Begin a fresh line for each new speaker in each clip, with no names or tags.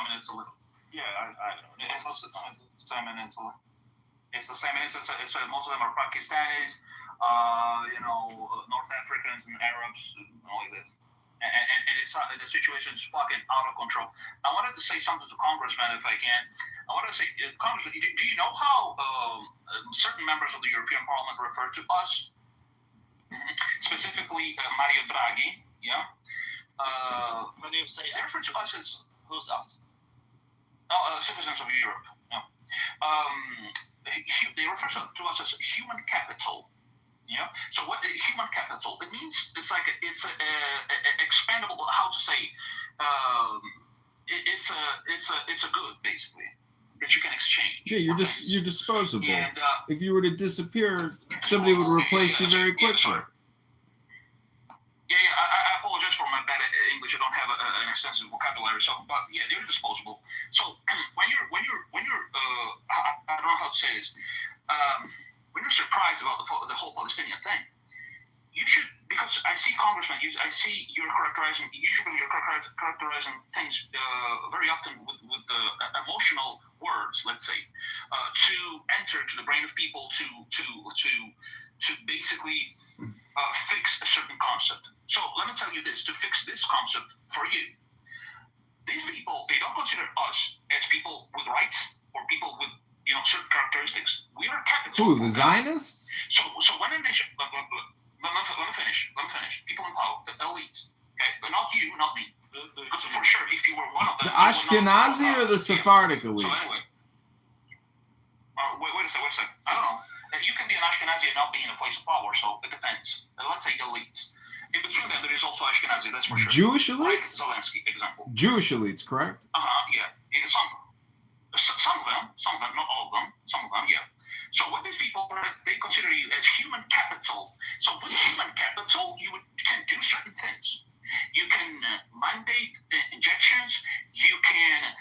same in Italy.
Yeah, I know.
It's the same in Italy. It's the same. It's most of them are Pakistanis, North Africans and Arabs, and all of this. And it's the situation is fucking out of control. I wanted to say something to Congressman, if I can. I want to say, Congressman, do you know how certain members of the European Parliament refer to us, specifically Mario Draghi? Yeah.
When you say
they refer to us as
who's us?
Citizens of Europe. Yeah. They refer to us as human capital. Yeah. So what human capital? It means it's like it's a expandable. How to say? It's a good basically that you can exchange.
Yeah, you're disposable. And, if you were to disappear, somebody would replace you very quickly.
I apologize for my bad English. I don't have an extensive vocabulary, but yeah, they're disposable. So when you're I don't know how to say this. When you're surprised about the whole Palestinian thing, you should, because I see Congressman, I see you're characterizing things very often with the emotional words, let's say, to enter to the brain of people to basically fix a certain concept. So let me tell you this: to fix this concept for you, these people, they don't consider us as people with rights or people with certain characteristics. We are capital.
Who, the Zionists?
So when a nation, let me finish. People in power, the elites, okay, but not you, not me. Because for sure, if you were one of them,
the Ashkenazi or the Sephardic elites?
So anyway, wait a second. I don't know. You can be an Ashkenazi and not be in a place of power, so it depends. Let's say elites. In between them, there is also Ashkenazi. That's for sure.
Jewish elites?
Like Zelensky, example.
Jewish elites, correct?
Yeah. Some of them, not all of them, some of them, yeah. So what these people, they consider you as human capital. So with human capital, you can do certain things. You can mandate injections. You can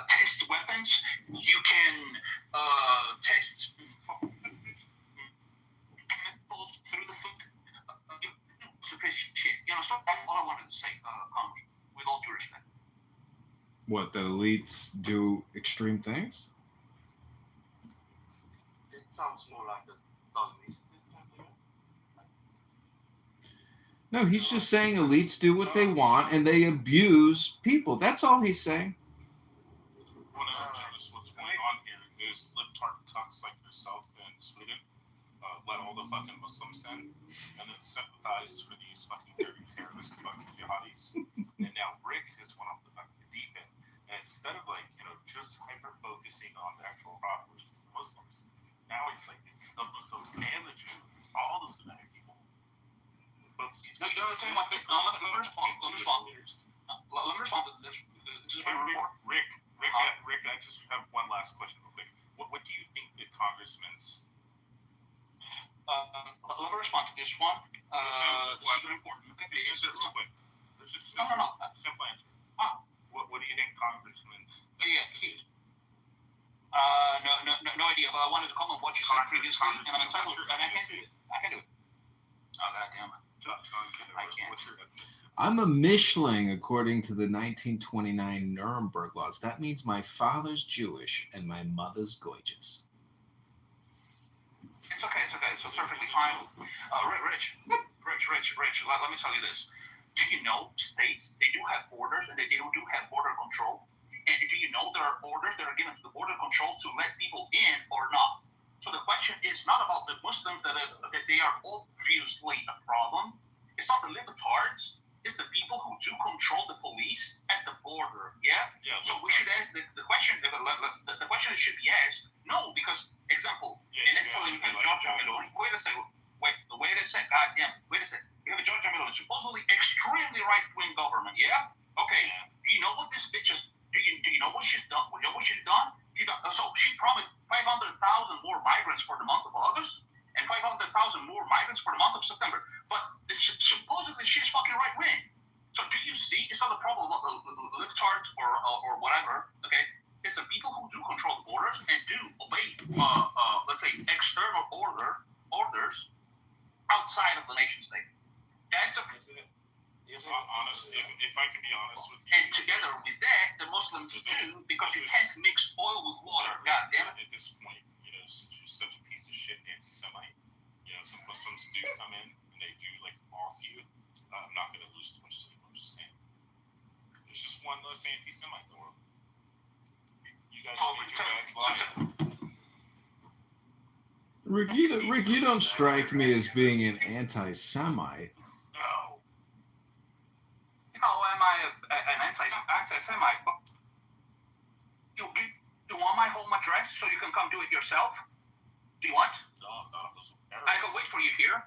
test weapons. You can test chemicals through the food. So all I wanted to say, Congress, with all due respect.
What, that elites do extreme things?
It sounds more like a Stalinist.
No, he's just saying elites do what they want and they abuse people. That's all he's saying.
Want to notice what's going on here is libtard cucks like yourself in Sweden let all the fucking Muslims in and then sympathize for these fucking dirty terrorists, fucking jihadis. And now Rick is one of the fucking deep end. And instead of just hyper focusing on the actual problem, which is the Muslims, now it's like it's the Muslims and the Jews, all those American people.
No, you don't understand my thing. Let me respond. Let me respond to this. This is very important.
Rick, I just have one last question real quick. What do you think the congressman's
let me respond to this one. This is very important.
Just answer it real quick. There's just
no.
Simple answer. What do you think Congressman's?
No idea. But I wanted to comment on what you said previously, and I'm entitled, and I can do it. Oh, goddamn it. I can't.
What's your ethnicity?
I'm a Mischling according to the 1929 Nuremberg laws. That means my father's Jewish and my mother's Goyges.
It's okay. It's perfectly fine. Rich. Let me tell you this. Do you know states, they do have borders and they do have border control? And do you know there are orders that are given to the border control to let people in or not? So the question is not about the Muslims that they are obviously a problem. It's not the libertards. It's the people who do control the police at the border. Yeah. So we should ask the question. The question that should be asked. No, because example in Italy you have Giorgia Meloni. Wait a second. Goddamn. Wait a second. You have a Giorgia Meloni, supposedly extremely right-wing government. Yeah. Okay. Do you know what this bitch is? Do you know what she's done? You know what she's done? So she promised 500,000 more migrants for the month of August and 500,000 more migrants for the month of September. But supposedly she's fucking right-wing. So do you see? It's not a problem about the libtards or whatever. Okay, it's the people who do control the borders and do obey, let's say, external orders outside of the nation state. That's a
Honest, if I can be honest with you.
And together with that, the Muslims too, because you can't mix oil with water. God damn it.
At this point, since you're such a piece of shit anti-Semite, the Muslims do come in and they do off you. I'm not going to lose too much sleep. I'm just saying. There's just one less anti-Semite in the world. You guys made your bad lie.
Rick, you don't strike me as being an anti-Semite.
No. How am I an anti-Semite? You want my home address so you can come do it yourself? Do you want?
No,
I can wait for you here.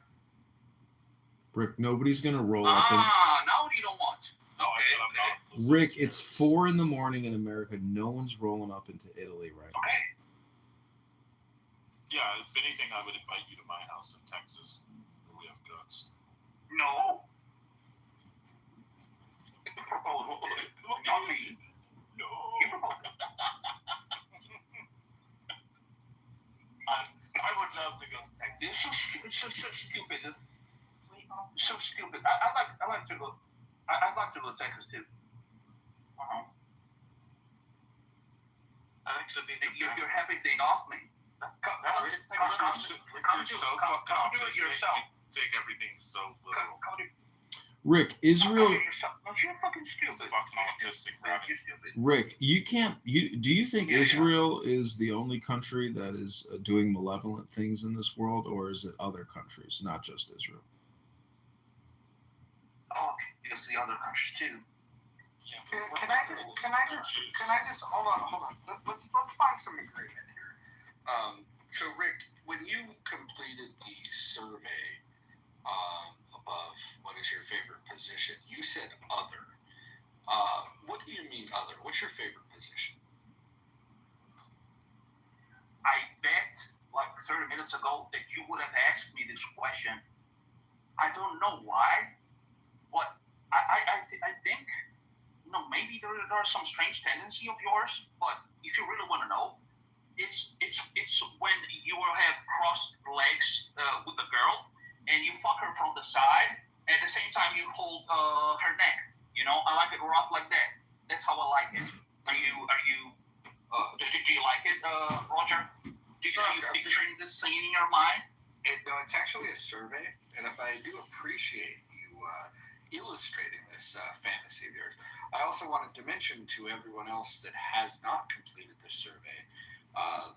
Rick, nobody's gonna roll up.
Now you don't want.
No, I said I'm not.
Rick, it's 4 a.m. in America. No one's rolling up into Italy right now.
Okay.
Yeah, if anything, I would invite you to my house in Texas, where we have guns.
No. Look at me.
No.
You proposed it.
I would love to go.
It's so stupid. So stupid. I'd like to go. I'd like to go to Texas too.
I'd actually be.
You're having the day off me. Come do it yourself.
Take everything so little.
Rick, Israel.
You're fucking stupid.
Fucking autistic rabbit.
You're stupid.
Rick, you can't. Do you think Israel is the only country that is doing malevolent things in this world, or is it other countries, not just Israel?
Oh, it's the other countries too.
Yeah,
Can I just hold on. Let's find some agreement here. So Rick, when you completed the survey above what is your favorite position, you said other. What do you mean other? What's your favorite position?
I bet like 30 minutes ago that you would have asked me this question. I don't know why, but I think maybe there are some strange tendency of yours, but if you really want to know, it's when you will have crossed legs with the girl and you fuck her from the side, and at the same time you hold her neck. I like it rough like that. That's how I like it. Do you like it, Roger? Are you picturing this scene in your mind?
No, it's actually a survey, and if I do appreciate you illustrating this fantasy of yours, I also wanted to mention to everyone else that has not completed the survey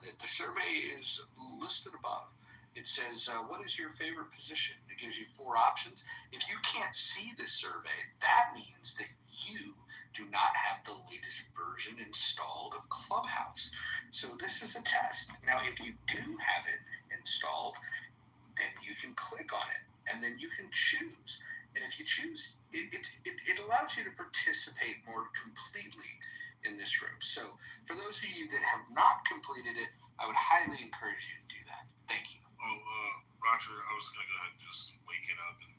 that the survey is listed above. It says, what is your favorite position? It gives you 4 options. If you can't see this survey, that means that you do not have the latest version installed of Clubhouse. So this is a test. Now, if you do have it installed, then you can click on it, and then you can choose. And if you choose, it allows you to participate more completely in this room. So for those of you that have not completed it, I would highly encourage you to do that. Thank you.
Oh, Roger, I was going to go ahead and just wake it up and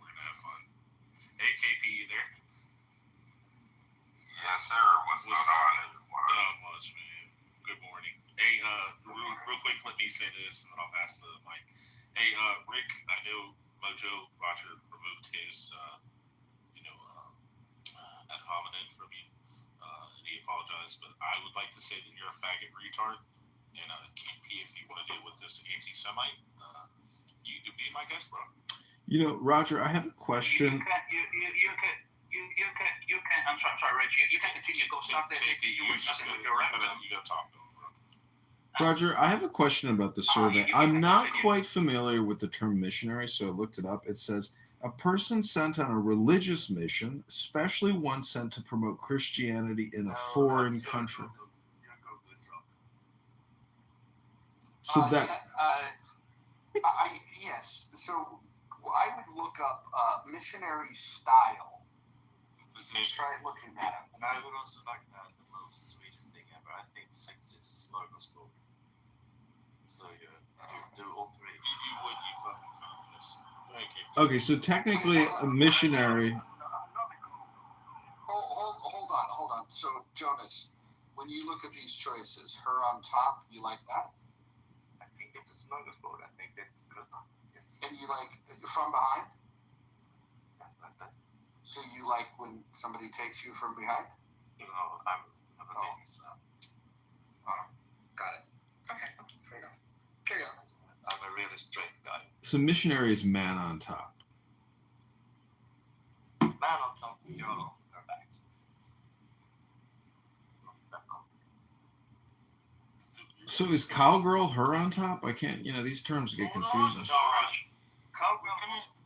we're going to have fun. Hey, KP, you there?
Yes, sir. What's going on?
Not much, man. Good morning. Hey, real quick, let me say this and then I'll pass the mic. Hey, Rick, I know Mojo Roger removed his, ad hominem from you. And he apologized, but I would like to say that you're a faggot retard. And KP, if you want to deal with this anti-Semite, you could be my guest, bro.
Roger, I have a question.
You can. I'm sorry, Rich. You can continue. Go stop that.
KP, you gotta talk to him, bro.
Roger, I have a question about the survey. I'm not quite familiar with the term missionary, so I looked it up. It says, a person sent on a religious mission, especially one sent to promote Christianity in a foreign country. So that...
Yes. So I would look up missionary style. Try looking that up.
And I would also like that the most Swedish thing ever. I think sex is a smorgasbord. So you do operate. You would, you fucking communist. Thank you.
Okay, so technically a missionary...
Hold on. So, Jonas, when you look at these choices, her on top, you like that?
I think it's a smorgasbord. I think that's good. Yes.
And you like from behind? So you like when somebody takes you from behind?
You know, I'm against that.
Oh, got it. Okay, fair enough. Carry on.
I'm a really straight guy.
So missionary is man on top.
Man on top, you're on their back.
So is cowgirl her on top? I can't. These terms get confusing.
Cowgirl,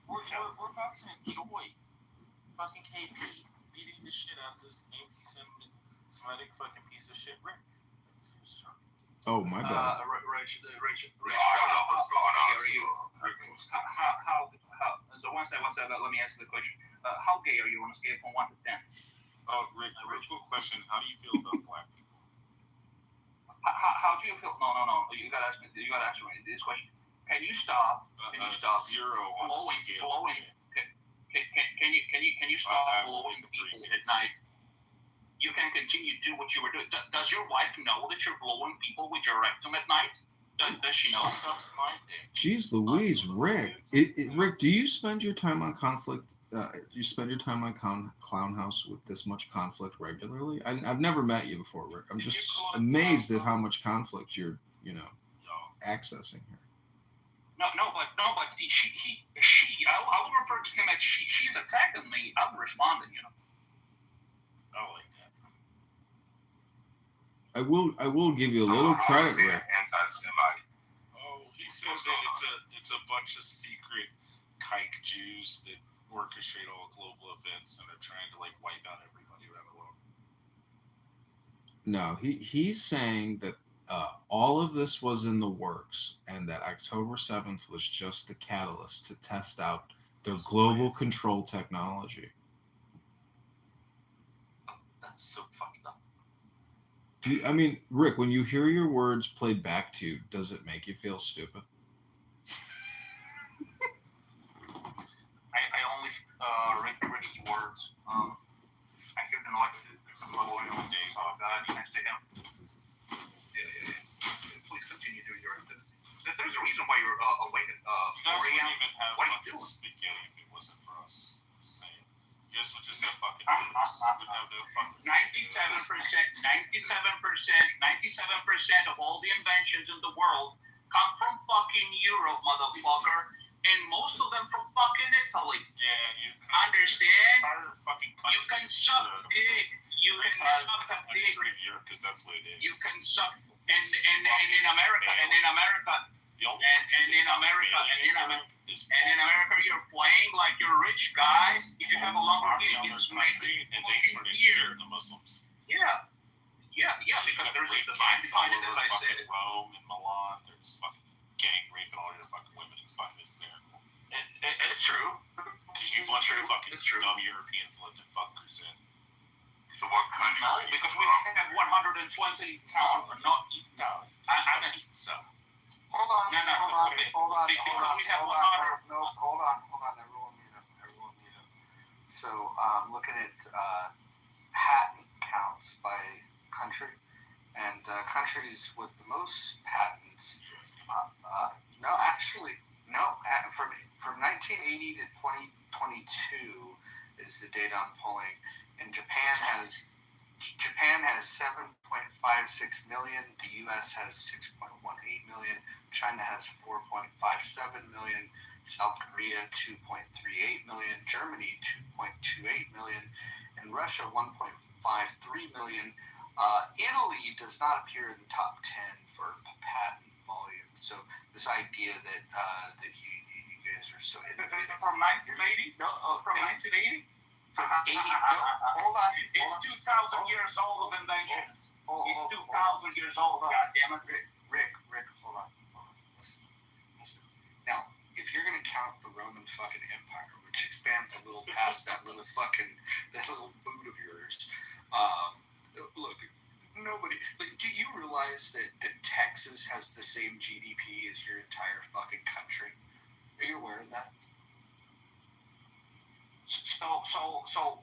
we're about to enjoy fucking KP beating the shit out of this anti-Semitic fucking piece of shit Rick.
Oh my bad.
Rich,
I don't know what's going on.
So one second, let me answer the question. How gay are you on a scale from 1 to 10?
Oh, Rick, quick question. How do you feel about black people?
How do you feel? No. You gotta ask me this question. Can you stop? Can you stop
0 on a scale.
blowing? Can you stop blowing people at night? You can continue to do what you were doing. Does your wife know that you're blowing people with your rectum at night? Does she know?
Jeez Louise, Rick. Rick, do you spend your time on conflict? You spend your time on Clown House with this much conflict regularly? I've never met you before, Rick. I'm just amazed at how much conflict you're, accessing here.
No, but she. I would refer to him as she. She's attacking me. I'm responding.
I like that.
I will give you a little credit, Rick.
Anti-Semite.
Oh, he said that it's a bunch of secret kike Jews that orchestrate all global events and are trying to wipe out everybody around the world.
No, he's saying that all of this was in the works and that October 7th was just the catalyst to test out their global control technology.
That's so fucked up.
Rick, when you hear your words played back to you, does it make you feel stupid?
I only Rich's words. I hear them like the loyal days of God next to him. Yeah. Please continue doing your activity. There's a reason why you're awake at 4 a.m. What are you doing?
Spaghetti if it wasn't for us. Just saying. You guys would just have fucking noodles. Would have no fucking
97% of all the inventions in the world come from fucking Europe, motherfucker, and most of them from fucking Italy.
Yeah, you
understand?
Fucking
You can suck dick. You can suck a dick.
Because that's what it is.
You can suck. And in America, you're playing like you're a rich guy. If you have a Lamborghini, it's
country, and they started shooting the Muslims.
Yeah, because there's a divine behind it, as I said.
Rome and Milan, there's fucking gang raping all your fucking women. It's fucking hysterical.
It's true.
Because you bunch of fucking dumb Europeans let the fuckers in.
So what country?
No, because we have 120 towns, not Italy. I'm a pizza.
Hold on. Hold on. Everyone mute up. So looking at patent counts by country, and countries with the most patents. From 1980 to 2022 is the data I'm pulling, and Japan has 7.56 million. The U.S. has 6.18 million. China has 4.57 million. South Korea 2.38 million. Germany 2.28 million, and Russia 1.53 million. Italy does not appear in the top 10 for patent volume. So this idea that you guys are so innovative.
From 1980? No, from 1980?
From 80. Hold on.
It's 2,000 years old of inventions. It's 2,000 years old. God damn it,
Rick, hold on. Listen. Now, if you're gonna count the Roman fucking Empire, which expands a little past that little boot of yours, look. Nobody. Do you realize that Texas has the same GDP as your entire fucking country? Are you aware of that?
So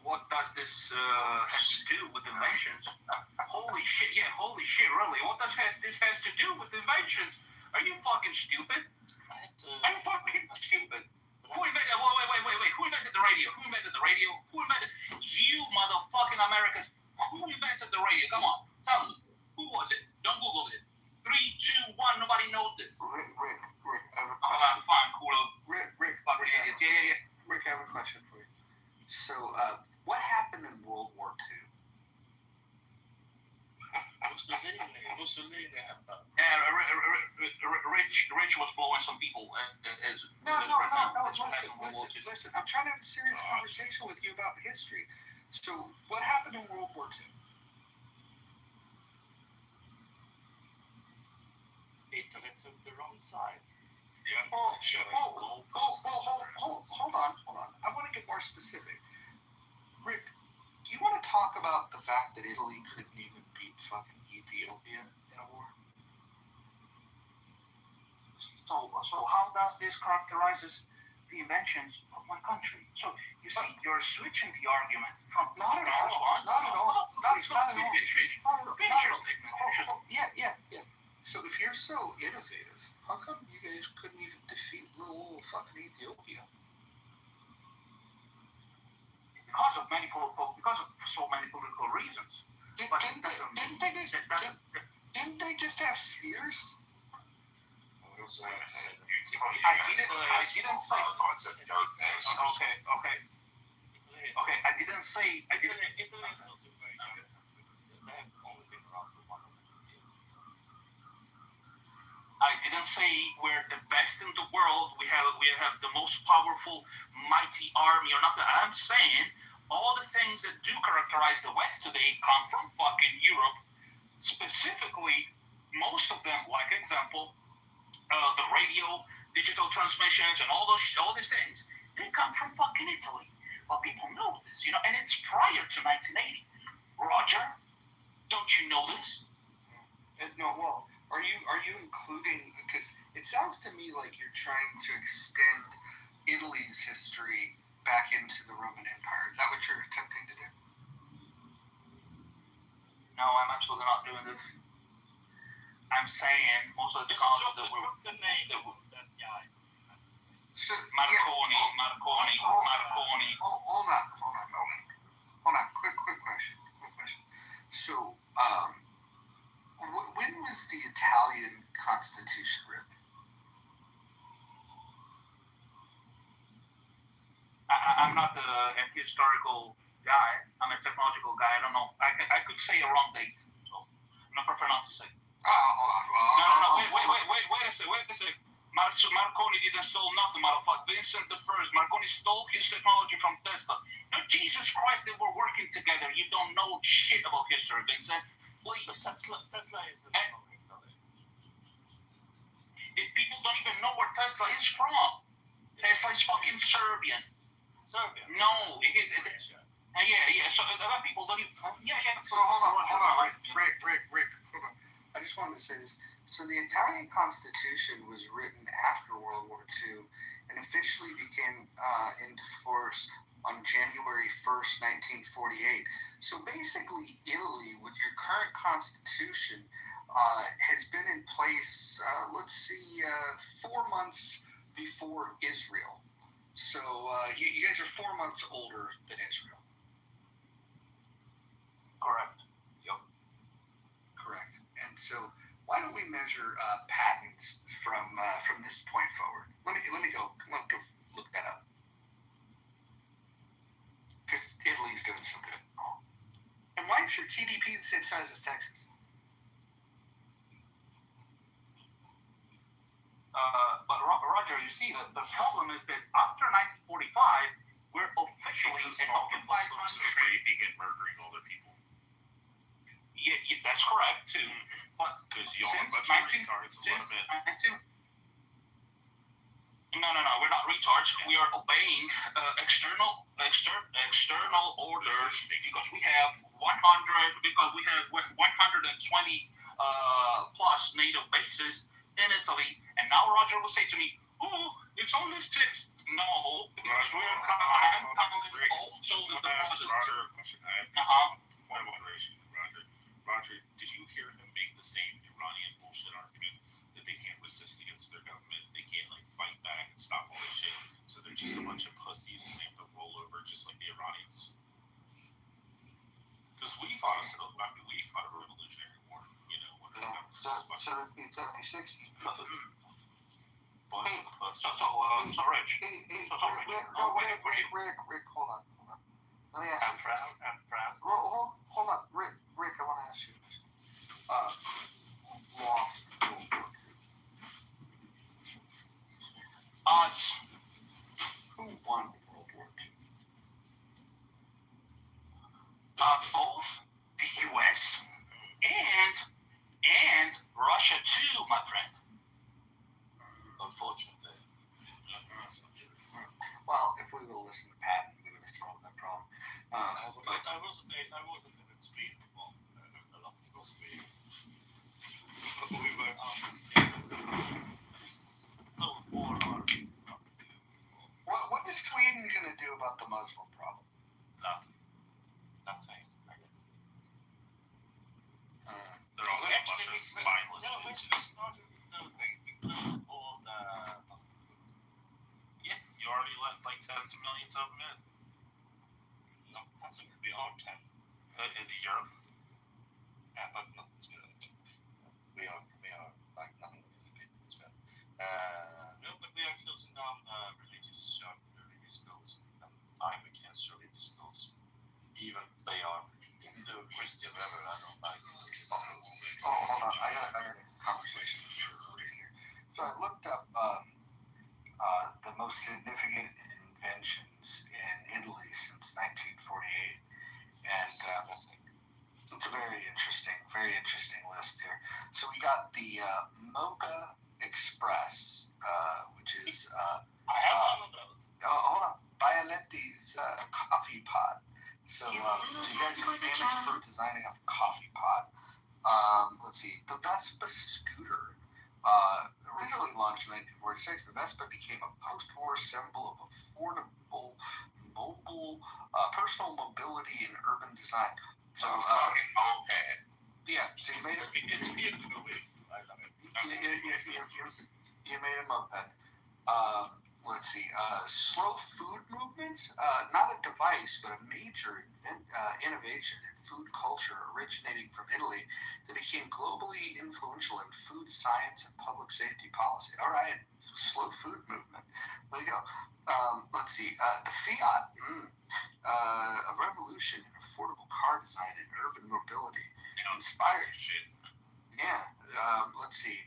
what does this have to do with inventions? Holy shit, really? What does this has to do with inventions? Are you fucking stupid? I'm fucking stupid.
But
Who invented? Wait. Who invented the radio? Who invented the radio? Who invented? You motherfucking Americans. Who invented the radio? Come on, tell me. Who was it? Don't Google it. 3, 2, 1. Nobody knows this.
Rick, I have a question.
Fine, cool.
Rick,
Yeah.
Rick, I have a question for you. So, what happened in World War II?
Mussolini had that.
Rich was blowing some people.
No, listen. I'm trying to have a serious conversation with you about history. So, what happened in World War II?
Italy took the wrong side.
Yeah. Hold on. I want to get more specific. Rick, do you want to talk about the fact that Italy couldn't even beat fucking Ethiopia in a war?
So how does this characterizes the inventions of my country? So you see, you're switching the argument from
Not at all. Yeah. So if you're so innovative, how come you guys couldn't even defeat little fucking Ethiopia?
Because of so many political reasons.
Didn't they just have spears?
I didn't say. Okay. I didn't say. I didn't say we're the best in the world. We have the most powerful, mighty army or nothing. I'm saying all the things that do characterize the West today come from fucking Europe. Specifically, most of them, like example, the radio, digital transmissions, and all these things, they come from fucking Italy. Well, people know this, and it's prior to 1980. Roger, don't you know this?
No. Well, are you including? Because it sounds to me like you're trying to extend Italy's history back into the Roman Empire. Is that what you're attempting to do?
No, I'm absolutely not doing this. I'm saying most of the technology that we're...
the name of that guy.
Marconi.
Hold on. Quick question. So, when was the Italian Constitution written?
I'm not a historical guy. I'm a technological guy. I don't know. I could say a wrong date. So I prefer not to say.
Oh, hold on.
Wait a second. Marconi didn't steal nothing, motherfucker. Vincent the First. Marconi stole his technology from Tesla. No, Jesus Christ, they were working together. You don't know shit about history, Vincent. Please.
Tesla is the
People don't even know where Tesla is from. Tesla is fucking Serbian. No, it is. Yeah. So a lot of people don't even. Yeah.
So hold on. Rick, hold on. I just wanted to say this. So the Italian Constitution was written after World War II and officially became into force on January 1st, 1948. So basically, Italy, with your current constitution, has been in place, 4 months before Israel. So you guys are 4 months older than Israel.
Correct. Yep.
Correct. And so why don't we measure patents from this point forward? Let me go look that up. Because Italy's doing so good. And why is your GDP the same size as Texas?
But Roger, you see, the problem is that after 1945, we're officially an occupied country.
Celebrating and murdering other people.
Yeah, that's correct too. But
because y'all are a bunch of retards a little bit.
No, we're not retards. We are obeying external orders because we have 120 plus native bases in Italy. And now Roger will say to me, "Oh, it's only 6." No, because we're counting also the
Roger, a question. I have point of moderation, Roger. Roger, did you hear him make the same Iranian bullshit argument that they can't resist against their government. They can't like fight back and stop all this shit. So they're just a bunch of pussies and they have to roll over just like the Iranians. Because we fought a revolutionary war, you know, when
Yeah, so 1776.
bunch of pussies.
So Rich.
Hey,
So Rich.
Rick, hold on. Let me ask you.
I'm proud.
Hold on, Rick, I want to ask you this. Lost World War II.
Us.
Who won World War II?
Both the U.S. and Russia too, my friend.
Unfortunately.
Well, if we would have listened to Patton, we would have solved that problem.
I was a bit Sweden for a lot because we were on the scale. No, war or
What is Sweden going to do about the Muslim problem?
nothing. I guess.
They're also a bunch of spineless bitches.
Because all the
Yeah, you already let like tens of millions of them in.
that's going to be our time.
Into Europe.
Yeah, but not as good. We are like nothing really as well. No, but we are closing down religious schools and time against religious schools. Even if they are Hindu, Christian, whatever, I don't like.
Hold on. I got a conversation here. So I looked up the most significant inventions in Italy since 1948, and it's a very interesting list here. So we got the Mocha Express, which is
I have one of those.
hold on, Violetti's coffee pot. So you guys are famous for designing a coffee pot. Let's see, the Vespa scooter. Originally launched in 1946, the Vespa became a post-war symbol of affordable, mobile, personal mobility and urban design. So,
fucking moped.
yeah, so you made it.
It's beautiful. I love it.
You made a moped. Let's see, slow food movements, not a device, but a major innovation in food culture originating from Italy that became globally influential in food science and public safety policy. All right, slow food movement. There you go. Let's see, the Fiat, a revolution in affordable car design and urban mobility. Inspired.
Shit.
Yeah, let's see.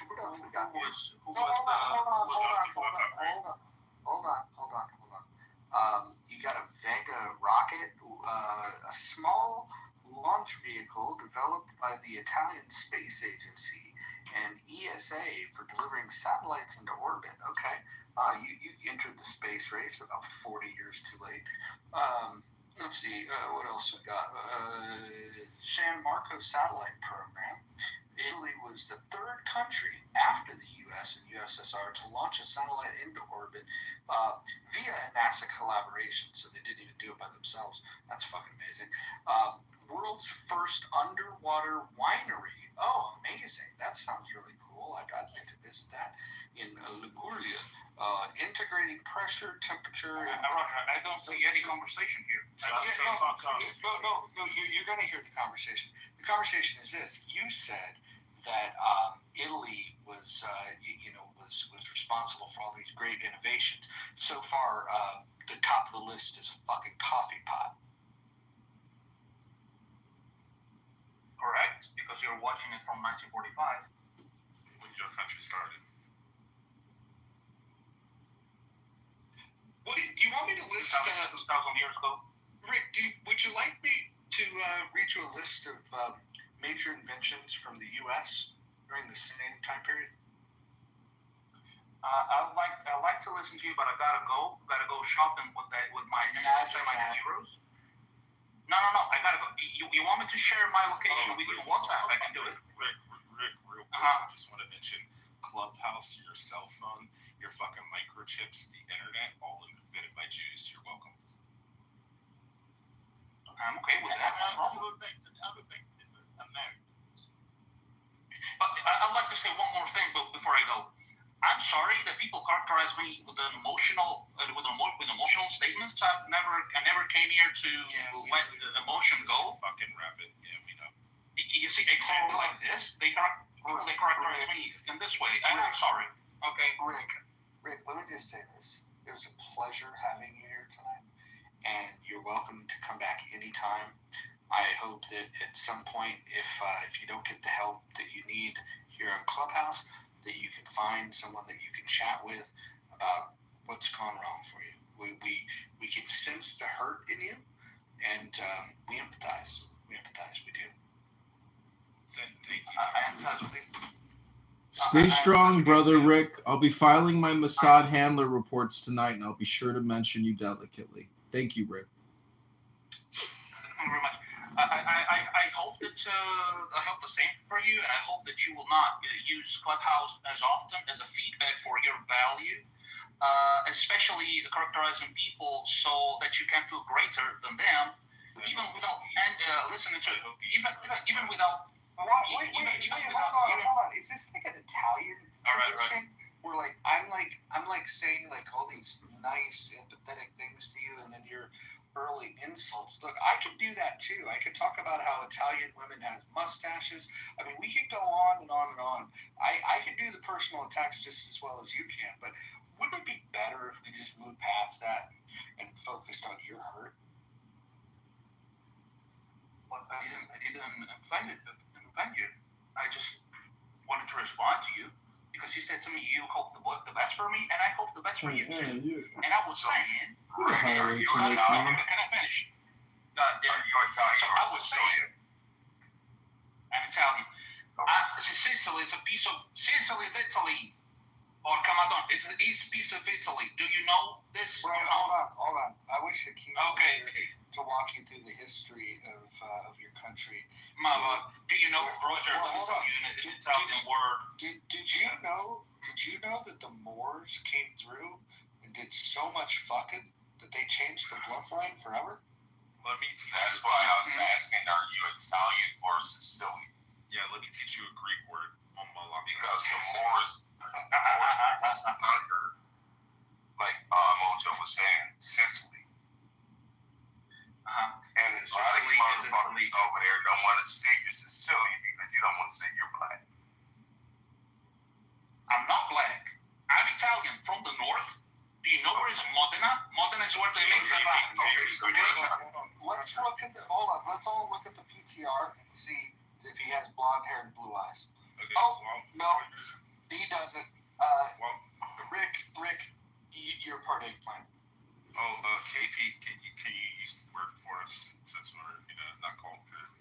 What else we got here? Hold on. You got a Vega rocket, a small launch vehicle developed by the Italian Space Agency and ESA for delivering satellites into orbit. Okay, you entered the space race about 40 years too late. Let's see, what else we got? San Marco satellite program. Italy was the third country after the U.S. and USSR to launch a satellite into orbit via a NASA collaboration, so they didn't even do it by themselves. That's fucking amazing. World's first underwater winery. Oh, amazing. That sounds really cool. I'd like to visit that in Liguria. Integrating pressure, temperature, and...
Roger, I don't see any conversation here.
No, you're going to hear the conversation. The conversation is this. You said that Italy was responsible for all these great innovations. So far, the top of the list is a fucking coffee pot.
Correct, because you're watching it from 1945.
When your country started.
What do you want me to list?
2,000 years ago.
Rick, would you like me to read you a list of major inventions from the U.S. during the same time period?
I'd like to listen to you, but I gotta go. Gotta go shopping with my heroes. No. I gotta go. You want me to share my location with you on WhatsApp? I can do it.
Rick, real quick, I just want to mention Clubhouse, your cell phone, your fucking microchips, the internet, all invented by Jews. You're welcome.
I'm okay with that.
I will back to the other back to Americans.
But to say one more thing, but before I go, I'm sorry that people characterize me with emotional statements. I never came here to let the emotion go.
Fucking rabbit. Yeah, we know.
You see, exactly like this, they characterize me in this way. I'm sorry. Okay.
Rick, let me just say this. It was a pleasure having you here tonight, and you're welcome to come back anytime. I hope that at some point, if you don't get the help that you need here on Clubhouse, that you can find someone that you can chat with about what's gone wrong for you. We can sense the hurt in you, and we empathize. We do.
Thank you.
I empathize with you.
Stay strong, brother Rick. I'll be filing my Mossad handler reports tonight, and I'll be sure to mention you delicately. Thank you, Rick.
Thank you very much. I hope that I hope the same for you, and I hope that you will not use Clubhouse as often as a feedback for your value, especially characterizing people so that you can feel greater than them, even without listening to even without.
Hold on. Is this like an Italian tradition? Where I'm saying like all these nice, empathetic things to you, and then you're hurling insults. Look, I could do that too. I could talk about how Italian women have mustaches. I mean, we could go on and on and on. I could do the personal attacks just as well as you can, but wouldn't it be better if we just moved past that and focused on your hurt?
Well, I didn't offend you. I just wanted to respond to you because you said to me you hope the best for me, and I hope the best for you too. And I was saying,
Are you
can
Italian?
I finish?
Are you Italian
So
or
I was saying,
Sicilian?
I'm Italian. Sicily is Italy. Or Camadon, it's the east piece of Italy. Do you know this?
Well, hold on. I wish Hakeem was
Okay.
here to walk you through the history of your country.
Do you know Roger?
Hold on.
It's an Italian word.
Did you know that the Moors came through and did so much fucking that they changed the bloodline forever?
That's why I was asking, are you Italian or Sicilian?
Yeah, let me teach you a Greek word.
Because the Moors under, like Mojo was saying, Sicily. And a lot of you motherfuckers over there don't want to say you're Sicilian because you don't want to say you're black.
I'm not black. I'm Italian from the north. Do you know where is Modena? Modena is where they make salad.
Let's all look at the PTR and see if he has blonde hair and blue eyes.
Okay,
No, he doesn't. Rick, you're part eggplant.
KP, can you use the word for us since we're not called good?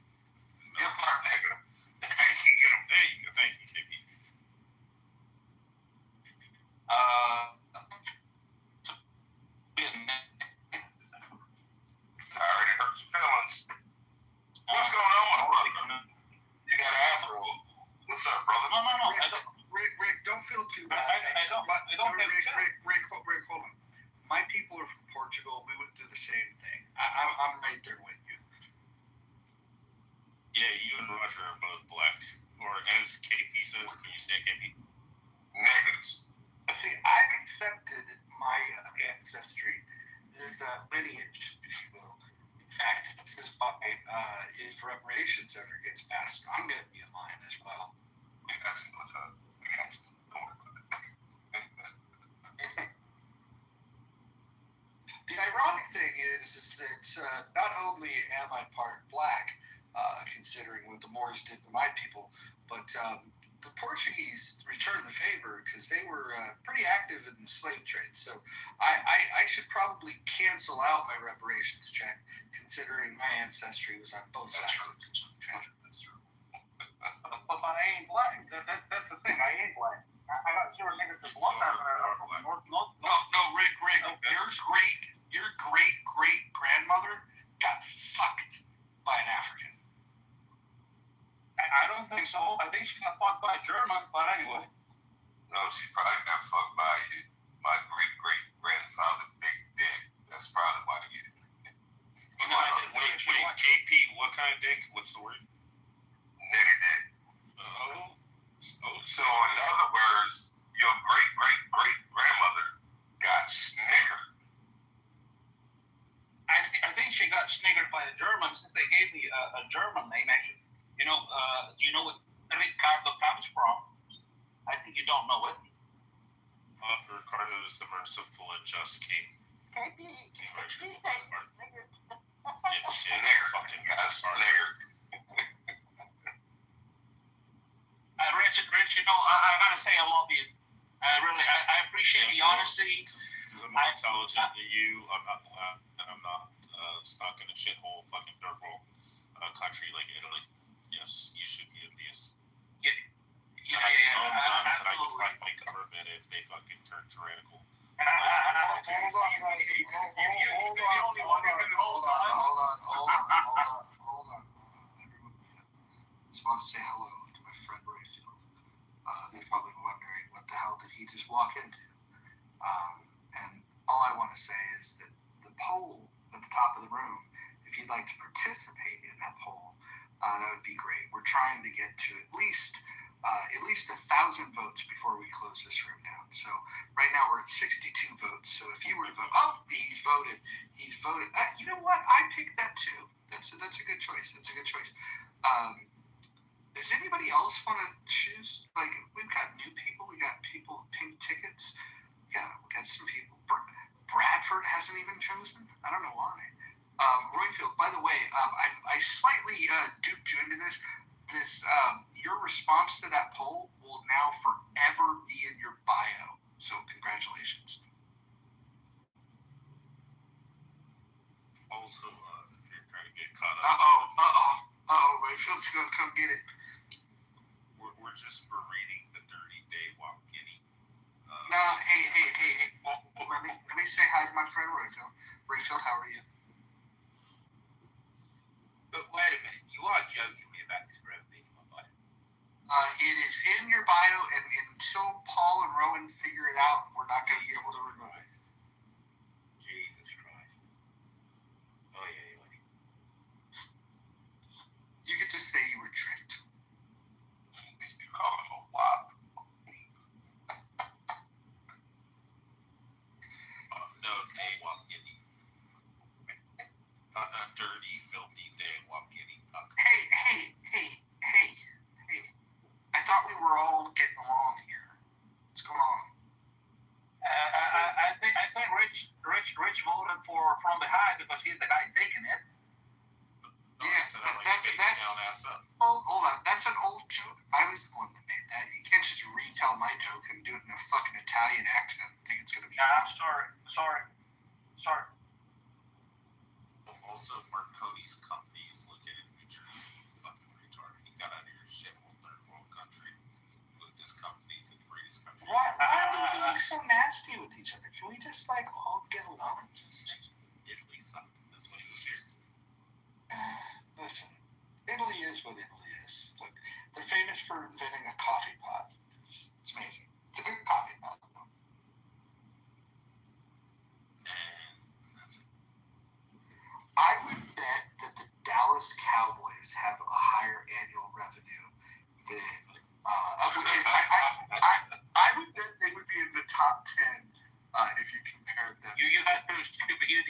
You're part nigga.
There you go. Thank you, KP.
I already hurt your feelings. What's going on, brother? You got an afro. What's up, brother?
No, I don't.
Rick, don't feel too bad.
I don't
Rick, hold on. My people are from Portugal. We went through the same thing. I'm right there with you.
Yeah, you and Roger are both black. Or as KP says, can you say KP?
Niggas.
See, I've accepted my ancestry, his lineage, if you will. In fact, this is if reparations ever gets passed, I'm going to be in line as well.
We got some good time.
The ironic thing is that not only am I part black, considering what the Moors did to my people, but the Portuguese returned the favor because they were pretty active in the slave trade. So I should probably cancel out my reparations check, considering my ancestry was on both sides.
That's true.
But I ain't black. That's the thing. I ain't black. I'm not sure niggas is black.
No, Rick.
Okay.
Your great grandmother got fucked by an African.
I don't think so. I think she got fucked by a German, but anyway.
No, she probably got fucked by my great-great-grandfather, Big Dick. That's probably why you did.
Wait, KP, what kind of dick? What's the word?
Nigga dick.
Oh, Oh,
So in other words, your great great great grandmother got sniggered.
I think she got sniggered by the Germans since they gave me a German name. Actually, do you know what Ricardo comes from? I think you don't know it.
Ricardo is the merciful and just king. Dipshit, fucking
Sniggered.
Rich, I gotta say I love you. I appreciate the honesty.
Because I'm more intelligent than you. I'm not stuck in a shithole fucking third world country like Italy. Yes, you should be envious.
Yeah.
I can fight my government if they fucking turn tyrannical.
Hold on. Everyone, just want to say hello to my friend Rayfield. They're probably wondering what the hell did he just walk into. And all I want to say is that the poll at the top of the room, if you'd like to participate in that poll, that would be great. We're trying to get to at least 1,000 votes before we close this room down. So right now we're at 62 votes. So if you were to vote, he's voted. You know what? I picked that too. That's a good choice. Does anybody else want to choose? Like, we've got new people. We got people with pink tickets. We got some people. Bradford hasn't even chosen. I don't know why. Royfield, by the way, I slightly duped you into this. Your response to that poll will now forever be in your bio. So congratulations.
Also, if you're trying to get caught up.
Royfield's gonna come get it.
We're just berating the dirty day while getting.
Hey. Let me say hi to my friend Royfield. Royfield, how are you?
But wait a minute, you are joking me about this forever being in my bio.
It is in your bio, and until Paul and Rowan figure it out, we're not going to be able to remove it.
Jesus Christ. Oh, yeah.
You could just say you were tricked.
You call him a wop.
No, day while getting. A dirty, filthy day while getting.
Hey. I thought we were all getting along here. What's going on?
I think Rich voted for from behind because he's the guy taking it.
Hold on. That's an old joke. I was the one that made that. You can't just retell my joke and do it in a fucking Italian accent. I think it's going to be
I'm sorry.
Also, Mark Cody's company is located in New Jersey. Fucking retarded. He got out of your shithole third world country. Moved this company to the greatest country.
Why are we being so nasty with each other? Can we just, all get along?
Just Italy sucked. That's what it was here.
Listen, Italy is what Italy is. Look, they're famous for inventing a coffee pot. It's amazing. It's a good coffee pot, though.
And that's it.
I would bet that the Dallas Cowboys have a higher annual revenue than I would bet they would be in the top 10 if you compared them.
You guys are stupid. You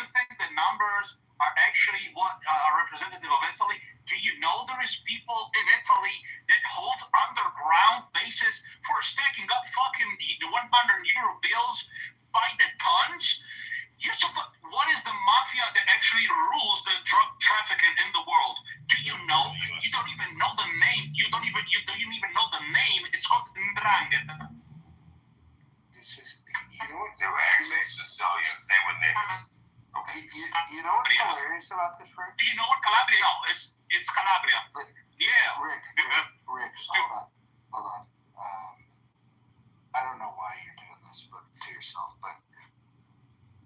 think the numbers are actually what are representative of Italy? Do you know there is people in Italy that hold underground bases for stacking up fucking the 100 euro bills by the tons? What is the mafia that actually rules the drug trafficking in the world? Do you know? You don't even know the name. You don't even know the name. It's called Ndrangheta.
You know what?
They were actually Sicilians. They were niggas.
Okay. You know what's hilarious about this, Rick?
Do you know what Calabria? No, it's Calabria. Yeah.
Rick, hold on. I don't know why you're doing this, but to yourself. But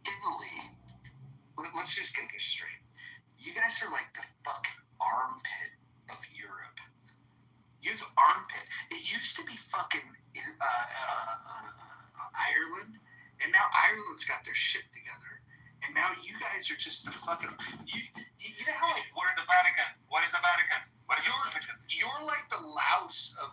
Italy, let's just get this straight. You guys are like the fucking armpit of Europe. You're the armpit. It used to be fucking Ireland, and now Ireland's got their shit together. And now you guys are just the fucking. You know how
What is the Vatican? What is the Vatican?
you're like the Laos of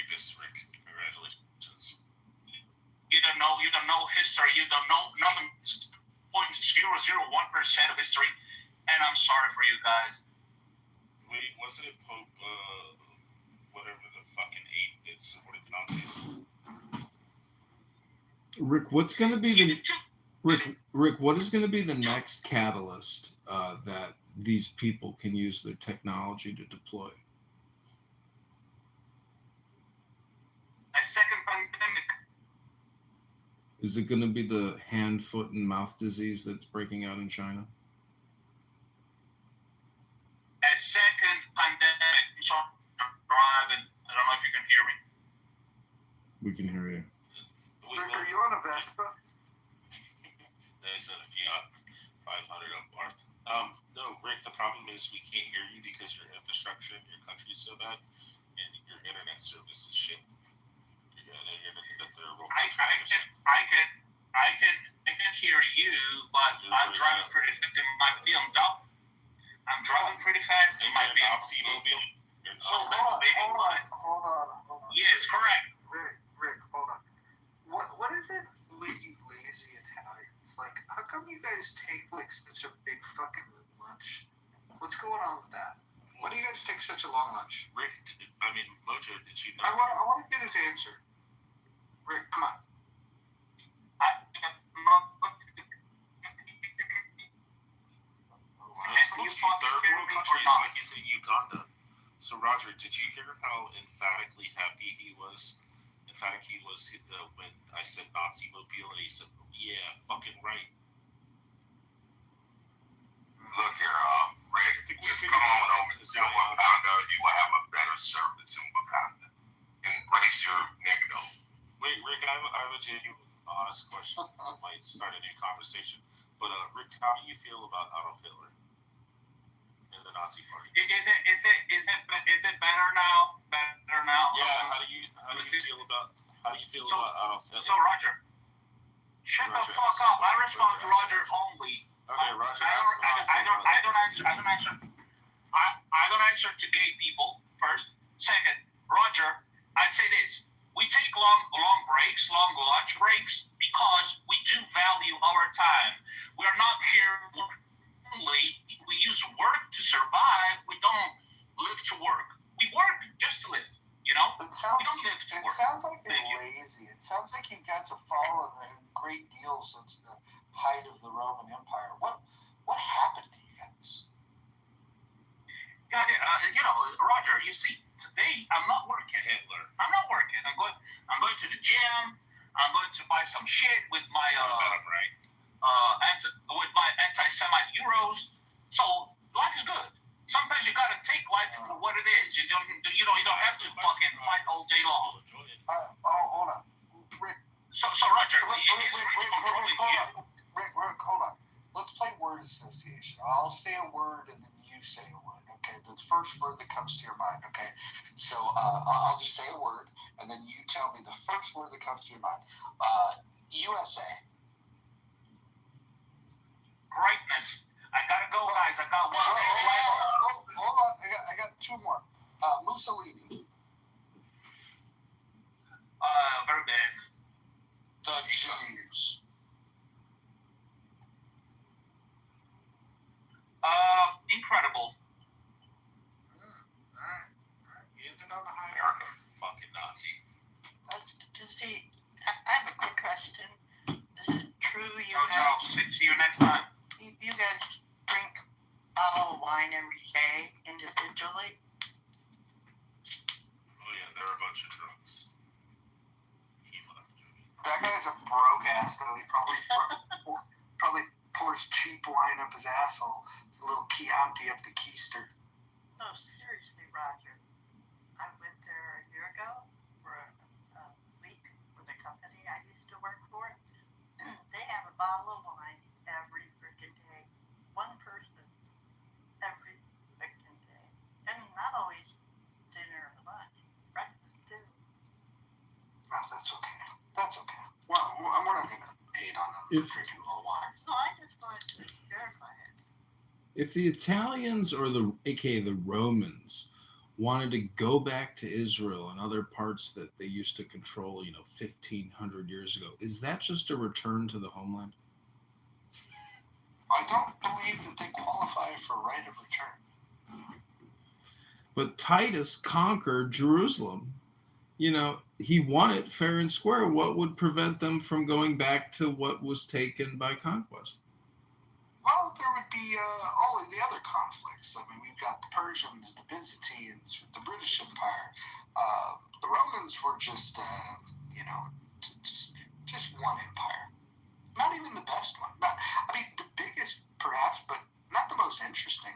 rapist, Rick. Congratulations.
You don't know history. You don't know nothing. 0.001% of history, and I'm sorry for you guys.
Wait, wasn't it Pope, whatever the fucking ape that supported the Nazis?
Rick, what's going to be the Rick? What is going to be the next catalyst that these people can use their technology to deploy?
A second pandemic.
Is it going to be the hand, foot, and mouth disease that's breaking out in China?
A second pandemic. Sorry, I'm driving. I don't know if you can hear me.
We can hear you.
Rick, are you on a Vespa?
They said a Fiat 500 up north. No, Rick, the problem is we can't hear you because your infrastructure in your country is so bad and your internet service is shit.
I can hear you, but I'm driving pretty fast in my BMW. I'm driving pretty fast in my BMW. So that's maybe why.
Hold on.
Yes, correct.
Rick, hold on. What is it with you lazy Italians? Like, how come you guys take like such a big fucking lunch? What's going on with that? Why do you guys take such a long lunch?
Rick, Mojo, did you know?
I want to get his answer. Rick, come on.
It's supposed to be third world countries like he's in Uganda. So Roger, did you hear how emphatically happy he was? Emphatic he was when I said Nazi mobile, and he said, "Yeah, fucking right."
Look here, Rick, just come on over to Wakanda. You will have a better service in Wakanda. Embrace your nigga.
Wait, Rick, I have a genuine, honest question. It might start a new conversation. But Rick, how do you feel about Adolf Hitler and the Nazi Party?
Is it better now? Better now?
Yeah. How do you feel about Adolf Hitler?
So Roger, shut the fuck up. I respond to Roger only.
Okay, Roger.
I don't answer to gay people. First, second, Roger. I'd say this. We take long breaks, long lunch breaks, because we do value our time. We are not here only. We use work to survive. We don't live to work. We work just to live, you know?
It sounds like
Thank you.
you're lazy. It sounds like you guys have followed a great deal since the height of the Roman Empire. What happened to you guys?
Yeah, Roger, you see, today I'm not working.
Hitler.
I'm not working. I'm going to the gym. I'm going to buy some shit with my with my anti-Semite euros. So life is good. Sometimes you gotta take life for what it is. You don't have to fucking fight all day long.
Hold on, Rick.
So Roger, Israel's controlling you.
Rick, hold on. Let's play word association. I'll say a word and then you say a word. Okay, the first word that comes to your mind. Okay, so I'll just say a word and then you tell me the first word that comes to your mind. USA.
Greatness. I gotta go, guys. I got one.
Hold on. I got two more. Mussolini.
Very bad.
The Jews.
Incredible.
America, fucking Nazi.
See, I have a quick question. Is it true you
Ciao.
guys,
See you next time.
you guys drink a bottle of wine every day individually?
Oh yeah, they're a bunch of drunks. He left.
That guy's a broke ass though. He probably pours cheap wine up his asshole. It's a little Chianti up the keister.
No, seriously, Roger. I went there a year ago for a week with a company I used to work for. They have a bottle of wine every freaking day. One person every freaking day. And not always dinner or lunch. Breakfast too.
No, that's okay. That's okay. Well, we're not gonna hate on them for drinking all wine.
So I just wanted to verify it.
If the Italians or aka the Romans wanted to go back to Israel and other parts that they used to control, 1,500 years ago. Is that just a return to the homeland?
I don't believe that they qualify for right of return.
But Titus conquered Jerusalem. He won it fair and square. What would prevent them from going back to what was taken by conquest?
Well, there would be all of the other conflicts. I mean, we've got the Persians, the Byzantines, the British Empire. The Romans were just one empire. Not even the best one. The biggest, perhaps, but not the most interesting.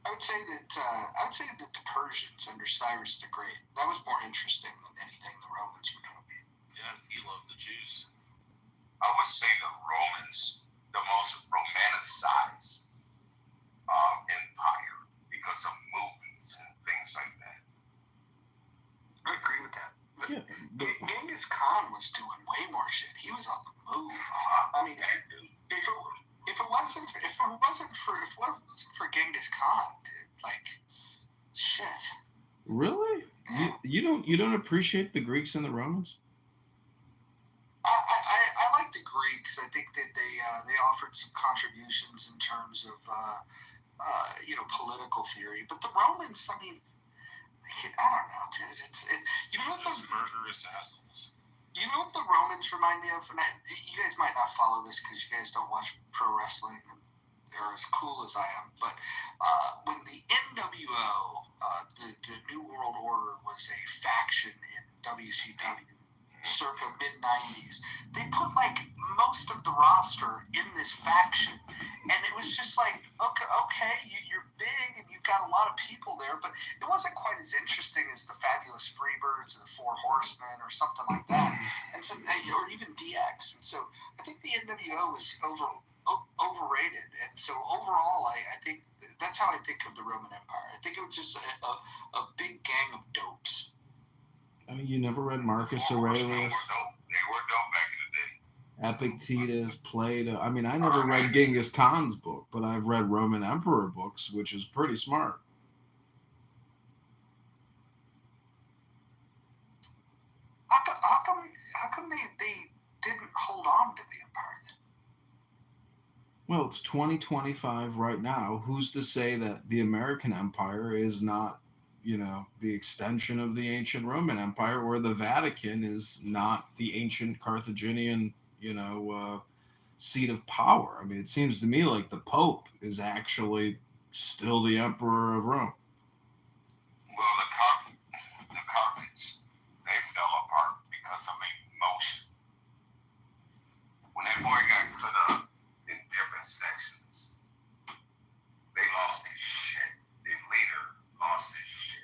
I would say that the Persians under Cyrus the Great, that was more interesting than anything the Romans were doing.
Yeah, he loved the Jews.
I would say the Romans, the most romanticized empire because of movies and things like that.
I agree with that.
Yeah,
Genghis Khan was doing way more shit. He was on the move. I mean, if it wasn't for Genghis Khan, dude, like, shit.
Really?
Yeah.
You don't appreciate the Greeks and the Romans?
I like the Greeks. I think that they offered some contributions in terms of political theory. But the Romans, I mean, I don't know, dude.
Those murderous assholes.
You know what the Romans remind me of? And you guys might not follow this because you guys don't watch pro wrestling and are as cool as I am. But when the NWO, the New World Order, was a faction in WCW circa mid-90s, they put like most of the roster in this faction, and it was just like, okay, you're big and you've got a lot of people there, but it wasn't quite as interesting as the Fabulous Freebirds or the Four Horsemen or something like that, and so, or even DX. And so I think the NWO was overrated, and so overall, I think that's how I think of the Roman Empire. I think it was just a big gang of dopes.
I mean, you never read Marcus Aurelius?
They were dope back in the day.
Epictetus, Plato. I mean, I never read Genghis Khan's book, but I've read Roman Emperor books, which is pretty smart.
How come they didn't hold on to the empire?
Well, it's 2025 right now. Who's to say that the American Empire is not, the extension of the ancient Roman Empire, or the Vatican is not the ancient Carthaginian, seat of power? I mean, it seems to me like the Pope is actually still the Emperor of Rome.
Well, the Carthage, they fell apart because of emotion. When that boy got cut up in different sections, they lost their shit. Their leader lost his shit.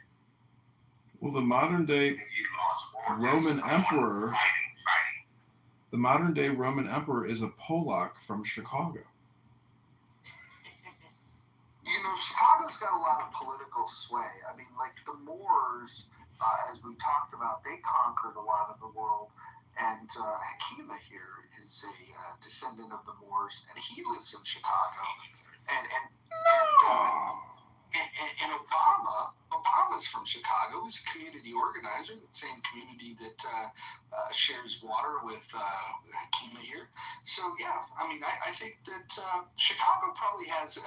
Well, the modern day Roman Emperor, the modern day Roman Emperor is a Polak from Chicago.
Chicago's got a lot of political sway. I mean, like the Moors, as we talked about, they conquered a lot of the world. And Hakima here is a descendant of the Moors, and he lives in Chicago. And Obama's from Chicago. He's a community organizer, the same community that shares water with Hakima here. So, yeah, I mean, I think that Chicago probably has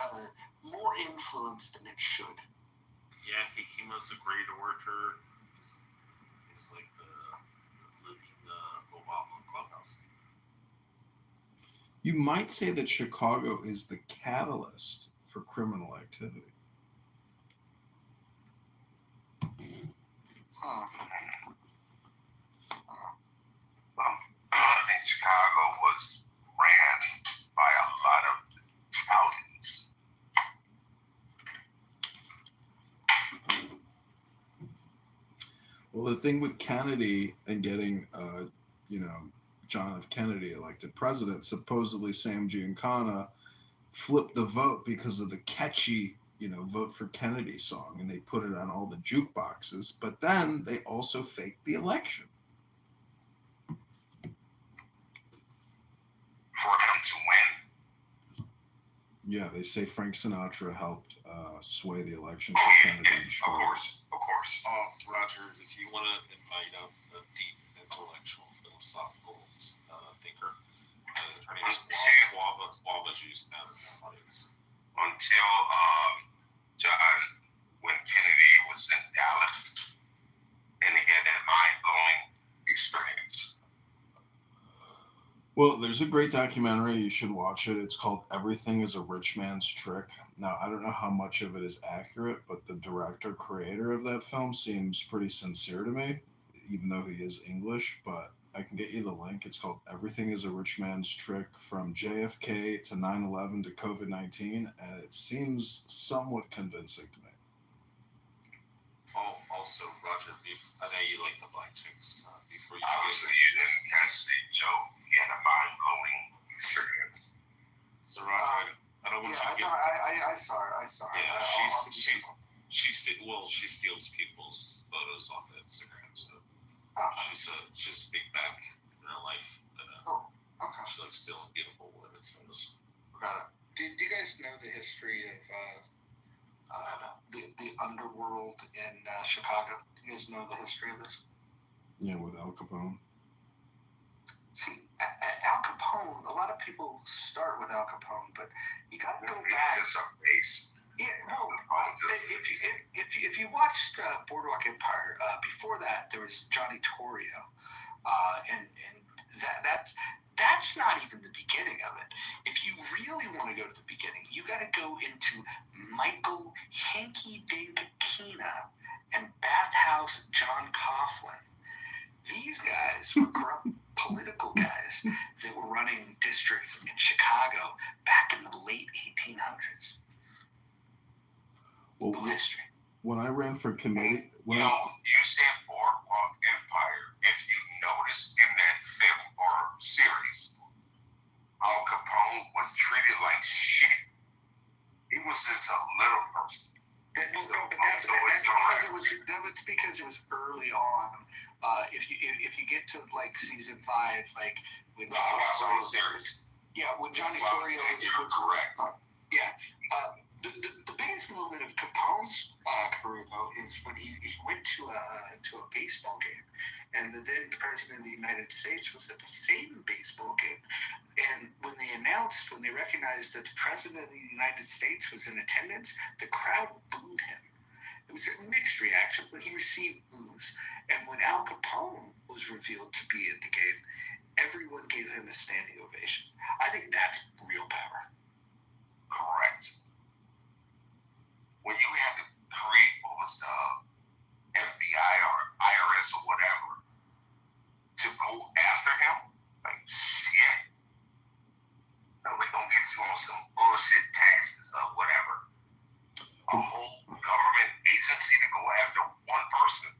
more influence than it should.
Yeah, Hakima's a great orator. He's like the Obama clubhouse.
You might say that Chicago is the catalyst for criminal activity.
Well, I think Chicago was ran by a lot of Italians.
Well, the thing with Kennedy and getting, John F. Kennedy elected president, supposedly Sam Giancana flipped the vote because of the catchy, Vote for Kennedy song, and they put it on all the jukeboxes, but then they also faked the election.
For him to win?
Yeah, they say Frank Sinatra helped sway the election for Kennedy and
Of
Schroeder.
course, of course.
Roger, if you want to invite up a deep intellectual, philosophical thinker, her name is Guava Juice down in the audience.
Until John, when Kennedy was in Dallas, and he had that mind-blowing experience.
Well, there's a great documentary. You should watch it. It's called Everything is a Rich Man's Trick. Now, I don't know how much of it is accurate, but the director, creator of that film seems pretty sincere to me, even though he is English. But I can get you the link. It's called Everything is a Rich Man's Trick, from JFK to 9/11 to COVID-19, and it seems somewhat convincing to me.
Oh, also, Roger, I know you like the black chicks. Before you
Obviously, you didn't catch the joke. He had a mind-blowing experience.
So, Roger, I don't want you to get.
I saw her.
Yeah, she steals people's photos off Instagram. So she's a big back in her life.
Okay.
She likes stealing beautiful women's photos.
Got it. Do you guys know the history of the underworld in Chicago? Do you guys know the history of this?
Yeah, with Al Capone.
See, Al Capone, a lot of people start with Al Capone, but you got to go back.
It's a base.
Yeah, no. If you watched Boardwalk Empire, before that there was Johnny Torrio, and that's not even the beginning of it. If you really want to go to the beginning, you got to go into Michael Hanky Dink Kina and Bathhouse John Coughlin. These guys were corrupt political guys that were running districts in Chicago back in the late 1800s.
Well,
History.
when I ran for committee,
You said Boardwalk Empire. If you notice in that film or series, Al Capone was treated like shit. He was just a little person.
That's because it was early on. If you get to like season 5, like when
series.
Yeah, when Johnny
Torrio was correct.
The biggest moment of Capone's career though is when he went to a baseball game, and the then president of the United States was at the same baseball game, and when they recognized that the president of the United States was in attendance, the crowd booed him. It was a mixed reaction, but he received boos. And when Al Capone was revealed to be at the game, everyone gave him a standing ovation. I think that's real power.
Correct. When you had to create what was the FBI or IRS or whatever to go after him, like shit. No, we gonna get you on some bullshit taxes or whatever. A whole government agency to go after one person.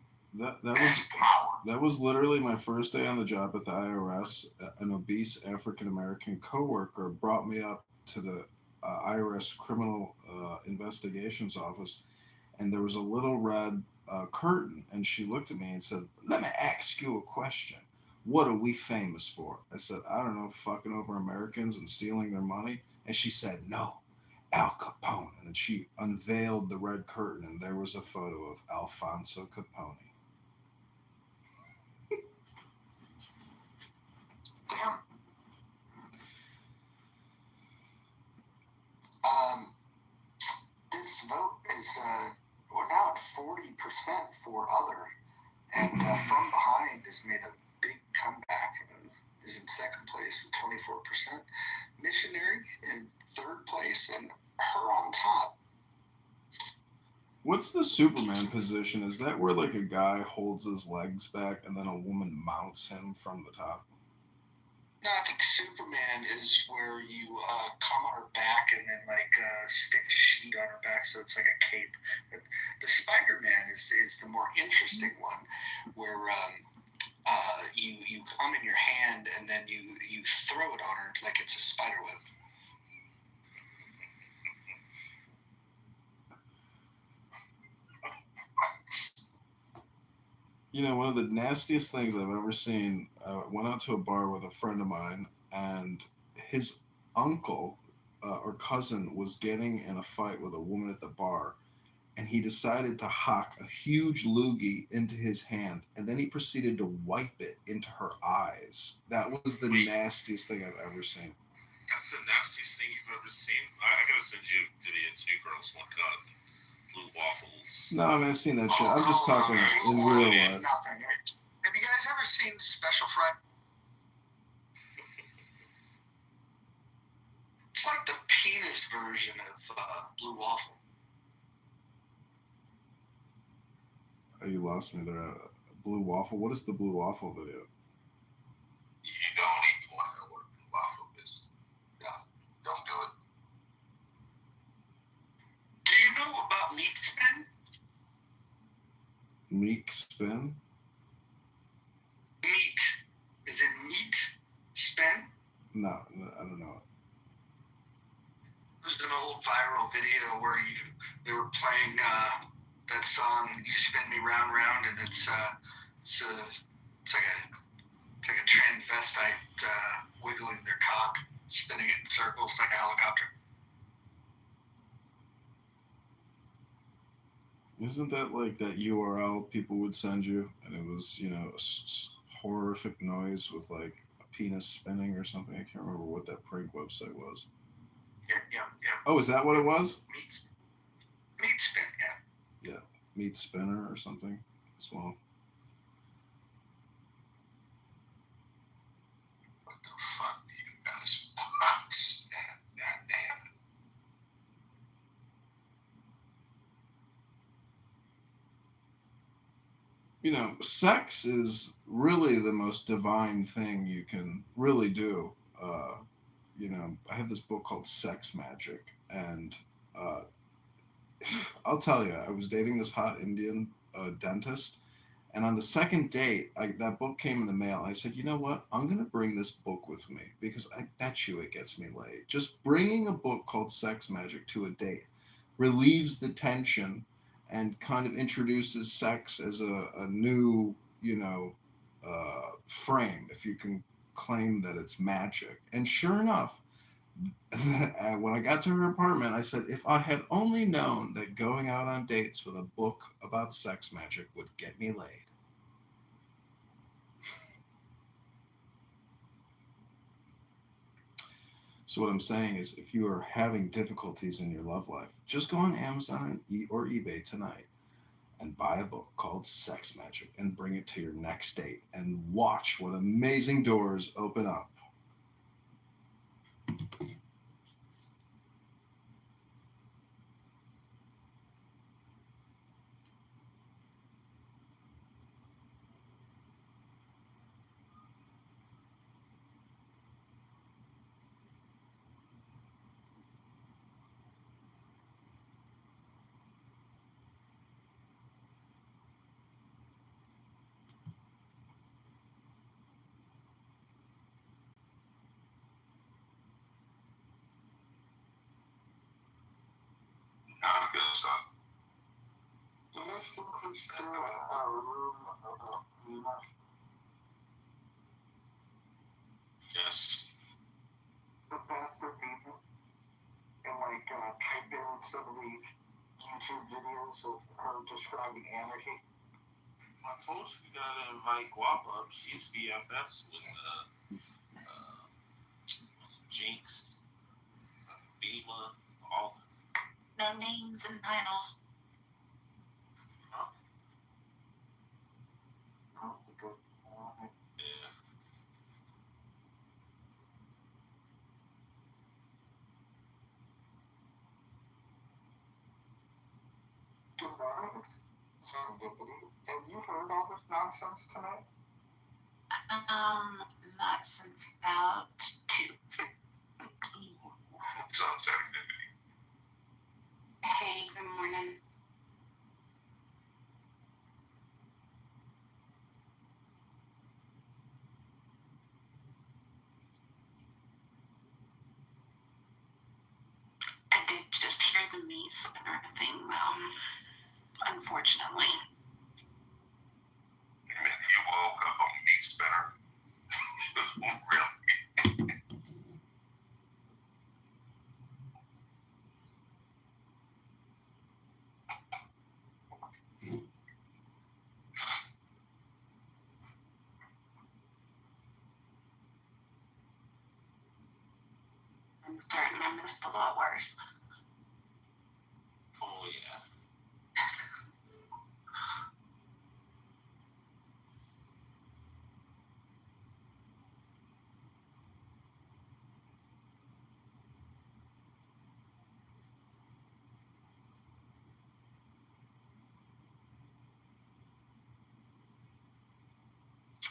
That was literally my first day on the job at the IRS. An obese African American coworker brought me up to the IRS criminal investigations office, and there was a little red curtain, and she looked at me and said, "Let me ask you a question. What are we famous for?" I said, "I don't know, fucking over Americans and stealing their money." And she said, "No, Al Capone." And she unveiled the red curtain, and there was a photo of Alfonso Capone.
Damn. This vote is we're now at 40% for other, and From Behind has made a big comeback and is in second place with 24%. Missionary in third place, and her on top.
What's the Superman position? Is that where like a guy holds his legs back and then a woman mounts him from the top?
No, I think Superman is where you come on her back and then like stick a sheet on her back, so it's like a cape. But the Spider-Man is the more interesting one, where you come in your hand and then you throw it on her like it's a spider web.
You know, one of the nastiest things I've ever seen, I went out to a bar with a friend of mine, and his uncle or cousin was getting in a fight with a woman at the bar, and he decided to hock a huge loogie into his hand, and then he proceeded to wipe it into her eyes. That was the nastiest thing I've ever seen.
That's the nastiest thing you've ever seen. I gotta send you a video too, girls. One God, blue waffles.
No, I mean, I've seen that shit. I'm just talking in real life.
Nothing. Have you guys ever seen Special Fried? It's like the penis version of Blue Waffle.
Oh, you lost me there. Blue waffle. What is the blue waffle video?
You don't even want to know what a blue waffle is. No, don't do it.
Do you know about meat spin?
Meek spin?
Meat. Is it meat spin?
No, I don't know.
There's an old viral video where they were playing that song "You Spin Me Round Round," and it's like a transvestite wiggling their cock, spinning it in circles like a helicopter.
Isn't that like that URL people would send you, and it was, you know, a horrific noise with like a penis spinning or something? I can't remember what that prank website was.
Yeah.
Oh, is that what it was?
Meat spin, yeah.
Yeah, meat spinner or something as well.
What the fuck do you guys want? God damn it.
You know, sex is really the most divine thing you can really do. You know, I have this book called Sex Magic, and I'll tell you, I was dating this hot Indian dentist, and on the second date, that book came in the mail. I said, you know what? I'm going to bring this book with me because I bet you it gets me laid. Just bringing a book called Sex Magic to a date relieves the tension and kind of introduces sex as a new, you know, frame, if you can claim that it's magic. And sure enough, when I got to her apartment, I said, if I had only known that going out on dates with a book about sex magic would get me laid. So what I'm saying is, if you are having difficulties in your love life, just go on Amazon or eBay tonight and buy a book called Sex Magic and bring it to your next date and watch what amazing doors open up.
Not good stuff.
Yes.
The bastard people and type in some of the YouTube videos of her describing anarchy.
I told you gotta invite Guava up. She's BFFs with Jinx, Bema, all of them.
No names and titles.
Yeah.
Have you heard all this nonsense tonight?
Not since about 2.
Sounds serendipity.
Hey, good morning. I did just hear the meat spinner thing, unfortunately.
You woke up on meat spinner. Really?
certain and it's a lot worse.
Oh yeah.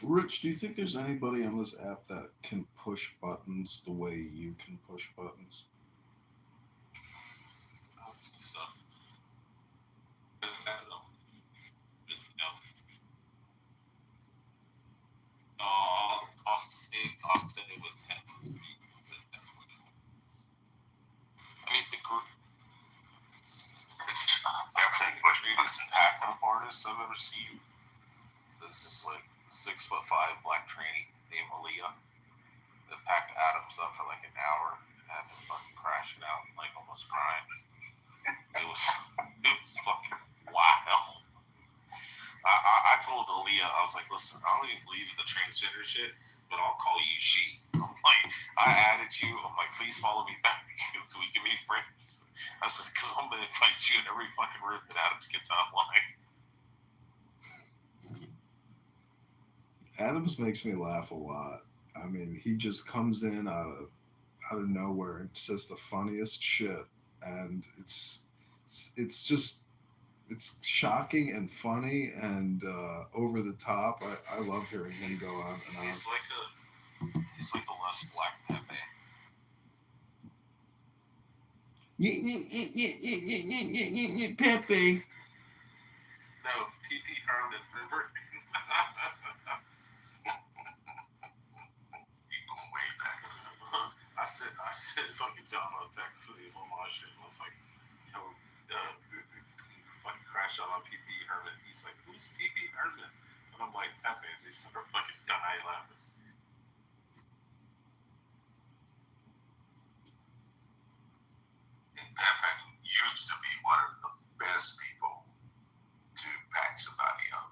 Rich, do you think there's anybody on this app that can push buttons the way you can push buttons?
Oh, that's good stuff. I don't know. No. I'll stay with him. I mean, the group. That's a most impactful artist I've ever seen. This is like 6'5" black tranny named Aaliyah that packed Adams up for like an hour and had him fucking crashing out and like almost crying. It was fucking wild. I told Aaliyah, I was like, listen, I don't even believe in the transgender shit, but I'll call you she. I'm like, I added you. I'm like, please follow me back so we can be friends. I said, because I'm gonna invite you in every fucking room that Adams gets online.
Adams makes me laugh a lot. I mean, he just comes in out of nowhere and says the funniest shit, and it's just it's shocking and funny and over the top. I love hearing him go on and on.
He's like a less Black Pepe.
Pepe.
No, P.P. Herman, remember?
You going way back.
I said, fucking John on text when he was on my shit. I was like, yo, fucking crash out on P.P. Herman. He's like, who's P.P. Herman? And I'm like, Pepe. They start fucking dying laughing.
And Pepe used to be one of the best people to back somebody up.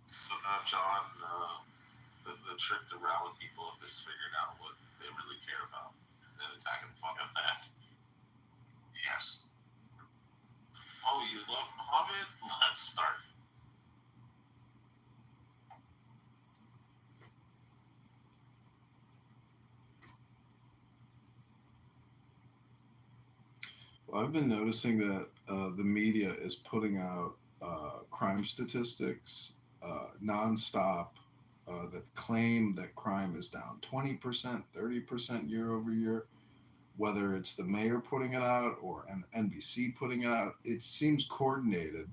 So now John, the trick to rally people up is figuring out what they really care about and then attacking the fuck out of that.
Yes.
Oh, you love Muhammad? Let's start.
Well, I've been noticing that the media is putting out crime statistics nonstop that claim that crime is down 20%, 30% year over year. Whether it's the mayor putting it out or an NBC putting it out, it seems coordinated.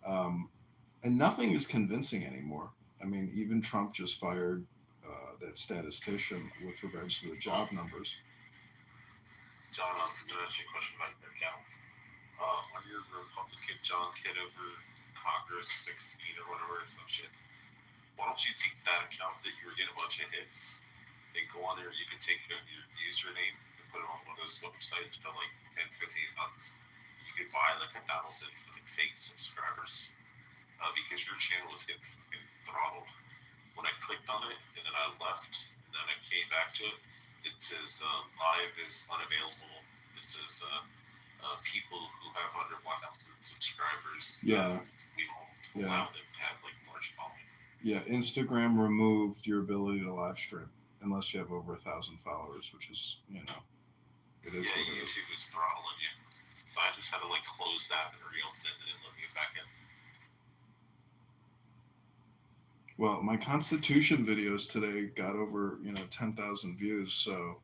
And nothing is convincing anymore. I mean, even Trump just fired that statistician with regards to the job numbers.
John, I was going to ask you a question about your account. On your Republican John Kitover Congress 16 or whatever, some shit. Why don't you take that account that you were getting a bunch of hits and go on there? You can take your username and put it on one of those websites for like 10, 15 bucks. You could buy like 1,000 like fake subscribers because your channel is getting throttled. When I clicked on it and then I left and then I came back to it, it says live is unavailable. It says people who have under 1,000 subscribers.
Yeah.
We won't allow them to have like large following. Yeah, Instagram removed your ability to live stream unless you have over 1,000 followers, which is, it is what it is. YouTube is throttling you. So I just had to like close that and reopen it and then let me get back in. Well, my Constitution videos today got over 10,000 views. So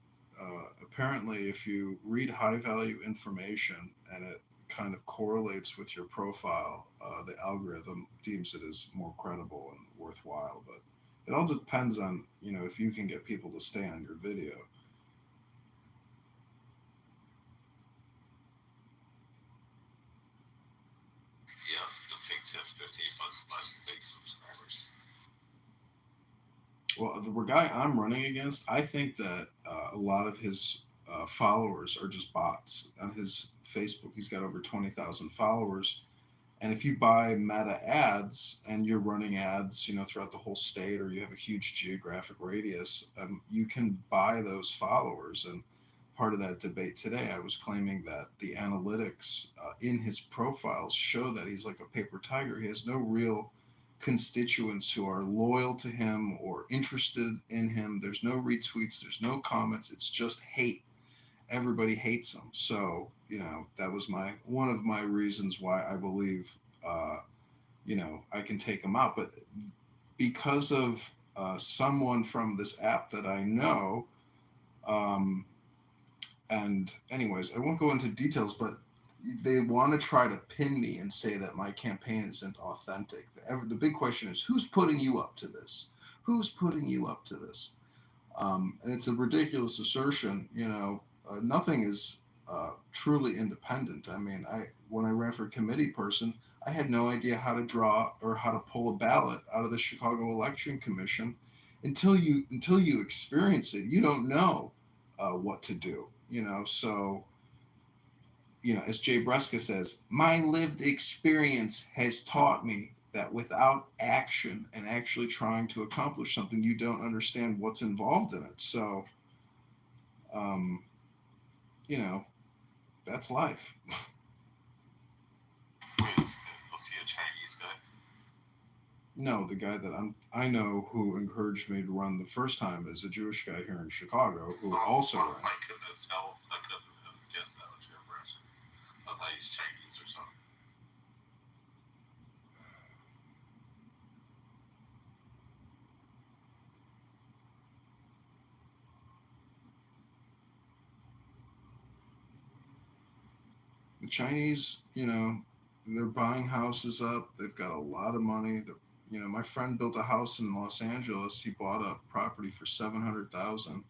apparently, if you read high value information and it kind of correlates with your profile, the algorithm deems it as more credible and worthwhile. But it all depends on if you can get people to stay on your video. Yeah, the fake tips, 15 bucks less fake subscribers. Well, the guy I'm running against, I think that a lot of his followers are just bots. On his Facebook, he's got over 20,000 followers,
And if you buy Meta ads and you're running ads, throughout the whole state, or you have a huge geographic radius, you can buy those followers. And part of that debate today, I was claiming that the analytics in his profiles show that he's like a paper tiger. He has no real constituents who are loyal to him or interested in him. There's no retweets, there's no comments. It's just hate. Everybody hates him. So, that was one of my reasons why I believe, I can take him out. But because of someone from this app that I know, and anyways, I won't go into details, but they want to try to pin me and say that my campaign isn't authentic. The big question is, who's putting you up to this? Who's putting you up to this? And it's a ridiculous assertion. Nothing is truly independent. I mean, when I ran for committee person, I had no idea how to draw or how to pull a ballot out of the Chicago Election Commission. Until you experience it, you don't know what to do. So as Jay Breska says, my lived experience has taught me that without action and actually trying to accomplish something, you don't understand what's involved in it. So, that's life.
You'll see a Chinese guy.
No, the guy that I know who encouraged me to run the first time is a Jewish guy here in Chicago who also ran.
I couldn't tell. I couldn't have guessed that was your impression. I thought he's Chinese or something.
The Chinese, they're buying houses up. They've got a lot of money. My friend built a house in Los Angeles. He bought a property for $700,000,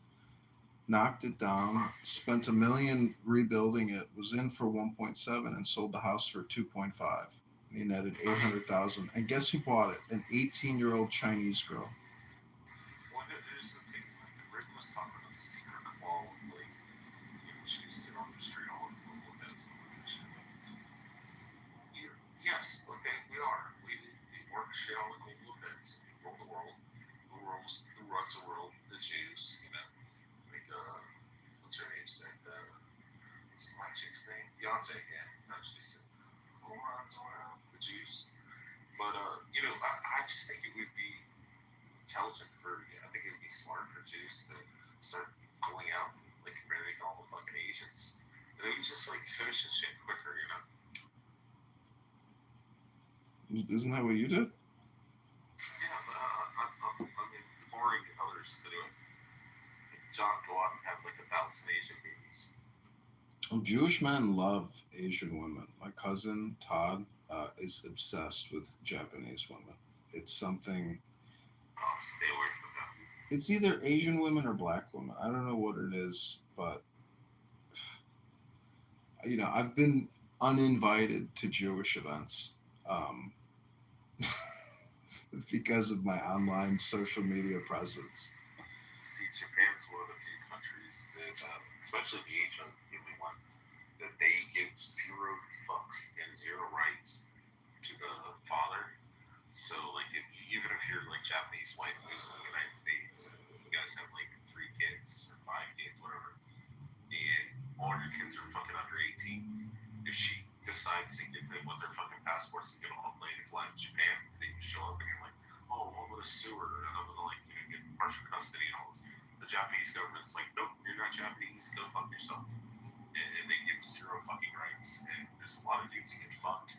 knocked it down, spent $1 million rebuilding it, was in for 1.7, and sold the house for 2.5. He netted $800,000. And guess who bought it? An 18-year-old Chinese girl.
Well, there's the thing. Like, Rick was talking about the secret claw, like, she sit on the street all over the little bits and all that shit. Yes, okay, we are. We work shit on the global events. We rule the world. Who runs the world? The Jews, Like, what's her name said? What's my chick's name? Beyonce, yeah. No, she said, who runs the world? The Jews. But, I just think it would be intelligent I think it would be smart for Jews to start going out and, like, marrying all the fucking Asians. And they would just, like, finish this shit quicker,
Isn't that what you did?
Yeah, but I'm imploring others to do it. Like, John, go out and have, like, 1,000 Asian babies.
Well, Jewish men love Asian women. My cousin Todd is obsessed with Japanese women. It's something.
Stay away from them.
It's either Asian women or black women. I don't know what it is, but I've been uninvited to Jewish events because of my online social media presence.
See, Japan's one of the few countries that, especially the Asians, the only one that they give 0 fucks and 0 rights to the father. So, like, even if you're, like, Japanese wife who's in the United States, and you guys have, like, 3 kids or 5 kids, whatever, and all your kids are fucking under 18, if she decides to get them with their fucking passports and get on a plane and fly to Japan, they can show up and you're like, oh, I'm going to sue her, and I'm going to, like, get partial custody and all this. The Japanese government's like, nope, you're not Japanese, go fuck yourself. And they give 0 fucking rights, and there's a lot of dudes who get fucked